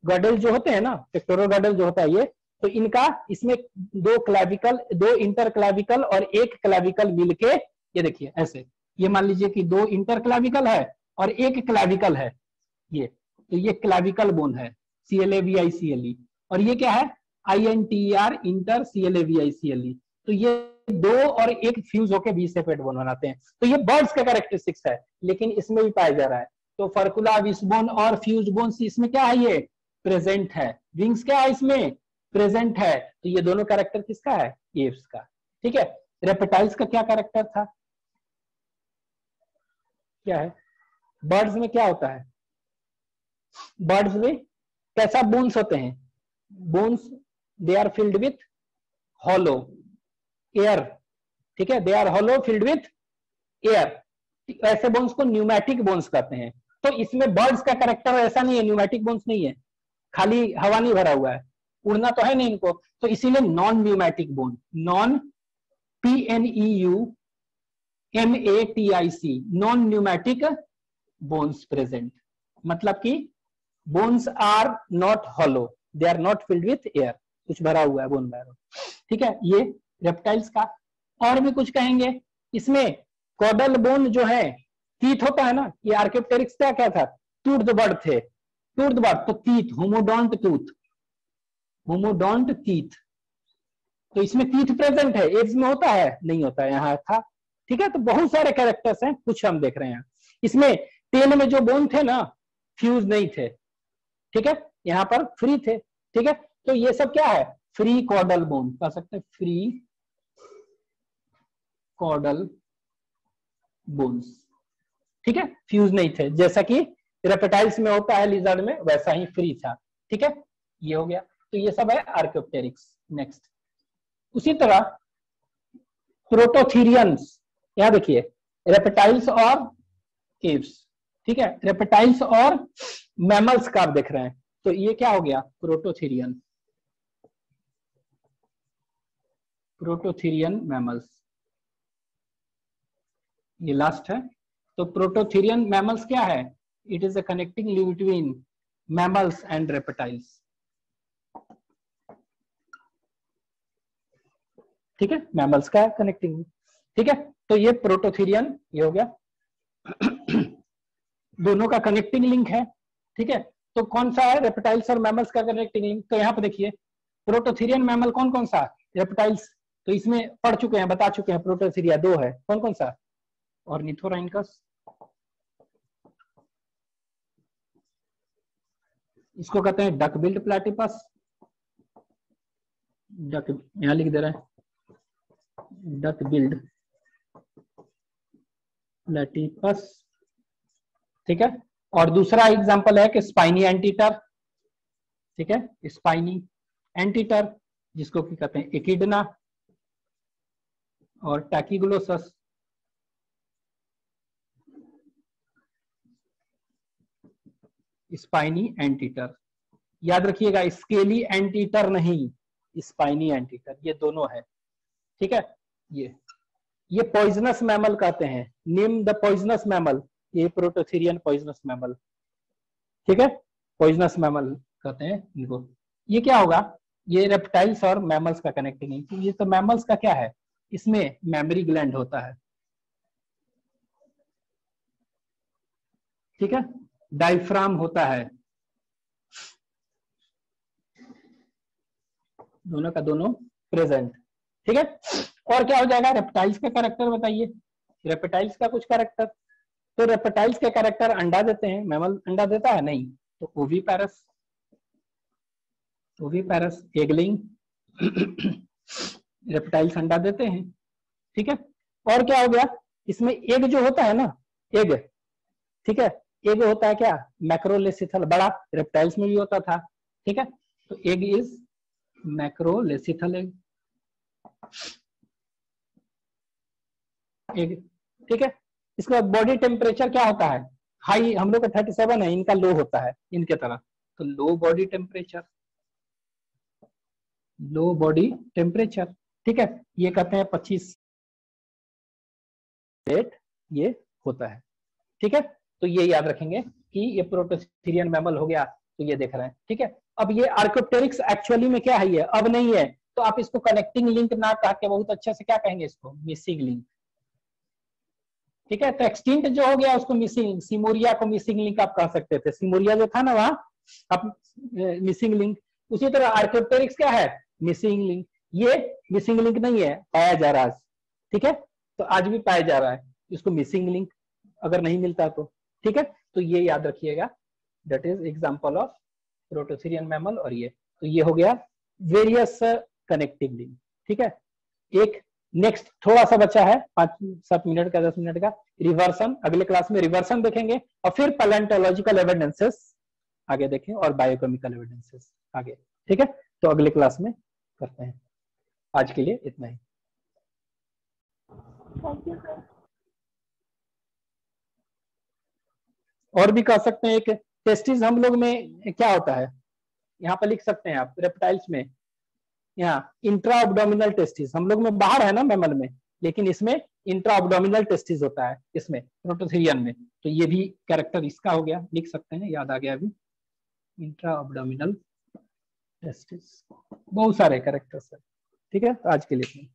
girdle जो होते हैं ना, पेक्टोरल गॉडल जो होता है ये, तो इनका इसमें दो क्लैविकल, दो इंटरक्लैविकल और एक क्लैविकल मिलके, ये देखिए ऐसे, ये मान लीजिए कि दो इंटरक्लैविकल है और एक क्लैविकल है, ये, तो ये क्लैविकल बोन है, CLAVICLE। और ये क्या है, INTER, इंटर CLAVICLE। तो ये दो और एक फ्यूज होकर वी शेपेड बोन बनाते हैं। तो ये बर्ड्स का कैरेक्टरिस्टिक्स है, लेकिन इसमें भी पाया जा रहा है। तो फर्कुला, विशबोन और फ्यूज बोन इसमें क्या है, ये प्रेजेंट है। विंग्स क्या है, इसमें प्रेजेंट है। तो ये दोनों कैरेक्टर किसका है, एव्स का। ठीक है, रेप्टाइल्स का क्या कैरेक्टर था, क्या है, बर्ड्स में क्या होता है, बर्ड्स में कैसा बोन्स होते हैं, bones they are filled with hollow air. ठीक है, they are hollow filled with air. ऐसे बोन्स को न्यूमैटिक बोन्स कहते हैं। तो इसमें बर्ड्स का कैरेक्टर ऐसा नहीं है, न्यूमैटिक बोन्स नहीं है, खाली हवा नहीं भरा हुआ है, उड़ना तो है नहीं इनको, तो इसीलिए non pneumatic bone, non PNEUMATIC, non pneumatic bones present. मतलब कि bones are not hollow, they are not filled with air, कुछ भरा हुआ है बोन मैरो। ठीक है, ये रेप्टाइल्स का। और भी कुछ कहेंगे इसमें, कॉडल बोन जो है, टीथ होता है ना, ये आर्कियोप्टेरिक्स क्या क्या था, टूथ बर्ड थे, टूथ बर्ड तो teeth, homodont tooth, homodont teeth, तो इसमें टीथ प्रेजेंट है, एज में होता है नहीं होता है, यहाँ था। ठीक है, तो बहुत सारे कैरेक्टर्स हैं, कुछ हम देख रहे हैं इसमें। टेल में जो बोन थे ना, फ्यूज नहीं थे, ठीक है, यहाँ पर फ्री थे। ठीक है, तो ये सब क्या है, फ्री कॉर्डल बोन कह सकते हैं, फ्री कॉर्डल बोन्स। ठीक है, फ्यूज नहीं थे, जैसा कि रेप्टाइल्स में होता है, लिजर्ड में वैसा ही फ्री था। ठीक है, ये हो गया, तो ये सब है आर्कियोप्टेरिक्स। नेक्स्ट, उसी तरह प्रोटोथीरियंस, यहां देखिए, रेप्टाइल्स और एव्स। ठीक है, रेप्टाइल्स और मैमल्स का आप देख रहे हैं, तो ये क्या हो गया, प्रोटोथीरियन, प्रोटोथीरियन मैमल्स, ये लास्ट है। तो प्रोटोथीरियन मैमल्स क्या है, it is a connecting link between mammals and reptiles. ठीक है, मैमल्स का कनेक्टिंग। ठीक है, तो ये प्रोटोथीरियन, ये हो गया दोनों का कनेक्टिंग लिंक है। ठीक है, तो कौन सा है, रेप्टाइल्स और मैमल्स का कनेक्टिंग लिंक, तो यहाँ पे देखिए, प्रोटोथीरियन मैमल कौन कौन सा, रेप्टाइल्स, तो इसमें पढ़ चुके हैं, बता चुके हैं, प्रोटोथीरिया 2 है, कौन कौन सा, ऑर्निथोराइनकस, इसको कहते हैं डक बिल्ड प्लेटिपस, डक, यहां लिख दे रहे हैं, डक बिल्ड प्लेटिपस। ठीक है, और दूसरा एग्जांपल है कि स्पाइनी एंटीटर। ठीक है, स्पाइनी एंटीटर, जिसको की कहते हैं एकिडना, और टैकीग्लोसस, स्पाइनी एंटीटर। याद रखिएगा, स्केली एंटीटर नहीं, स्पाइनी एंटीटर, ये दोनों है। ठीक है, ये पॉइजनस मैमल कहते हैं, नेम द पॉइजनस मैमल, ये प्रोटोथीरियन पॉइजनस मैमल। ठीक है, पॉइजनस मैमल कहते हैं इनको। ये क्या होगा, ये रेप्टाइल्स और मैमल्स का कनेक्टिंग है। ये तो मैमल्स का क्या है, इसमें मेमोरी ग्लैंड होता है। ठीक है, डायफ्राम होता है, दोनों का दोनों प्रेजेंट। ठीक है, और क्या हो जाएगा, रेप्टाइल्स का कैरेक्टर बताइए, रेप्टाइल्स का कुछ कैरेक्टर, तो रेप्टाइल्स के कैरेक्टर अंडा देते हैं, मैमल अंडा देता है नहीं, तो ओवीपैरस, ओवीपैरस, एगलिंग, रेप्टाइल्स अंडा देते हैं। ठीक है, और क्या हो गया, इसमें एग जो होता है ना, एग, ठीक है, एग होता है क्या, मैक्रोलेसिथल, बड़ा, रेप्टाइल्स में भी होता था। ठीक है, तो एग इज मैक्रोलेसिथल एग, एग। ठीक है, इसके बाद बॉडी टेम्परेचर क्या होता है, हाई, हम लोग का 37 है, इनका लो होता है, इनके तरह, तो लो बॉडी टेम्परेचर, लो बॉडी टेम्परेचर। ठीक है, ये कहते हैं 25 ये होता है। ठीक है, तो ये याद रखेंगे कि ये प्रोटोथीरियन मैमल हो गया, तो ये देख रहे हैं। ठीक है, अब ये आर्कियोप्टेरिक्स एक्चुअली में क्या है, ये अब नहीं है, तो आप इसको कनेक्टिंग लिंक ना कह के बहुत अच्छे से क्या कहेंगे, इसको मिसिंग लिंक। ठीक है, तो एक्सटिंक्ट जो हो गया उसको मिसिंग, सिमोरिया को मिसिंग लिंक आप कह सकते थे, सिमोरिया जो था ना वहां, आप मिसिंग लिंक। उसी तरह आर्कियोप्टेरिक्स क्या है, मिसिंग लिंक, ये मिसिंग लिंक नहीं है, पाया जा रहा है। ठीक है, तो आज भी पाया जा रहा है, इसको मिसिंग लिंक अगर नहीं मिलता तो। ठीक है, तो ये याद रखिएगा, that is example of prototherian mammal. और ये, तो ये हो गया वेरियस कनेक्टिंग लिंक। ठीक है, एक नेक्स्ट थोड़ा सा बचा है, 5-7 मिनट का, 10 मिनट का, रिवर्सन। अगले क्लास में रिवर्सन देखेंगे, और फिर पैलेंटोलॉजिकल एविडेंसेस आगे देखें, और बायोकेमिकल एविडेंसेस आगे। ठीक है, तो अगले क्लास में करते हैं, आज के लिए इतना ही। Thank you sir. और भी कह सकते हैं, एक टेस्टिस हम लोग में क्या होता है, यहाँ पर लिख सकते हैं आप, रेप्टाइल्स में यहाँ इंट्रा एब्डोमिनल टेस्टिस, हम लोग में बाहर है ना मैमल में, लेकिन इसमें इंट्रा एब्डोमिनल टेस्टिस होता है, इसमें प्रोटोथीरियन में। तो ये भी कैरेक्टर इसका हो गया, लिख सकते हैं, याद आ गया अभी, इंट्रा एब्डोमिनल टेस्टिस। बहुत सारे कैरेक्टर्स है। ठीक है, तो आज के लिए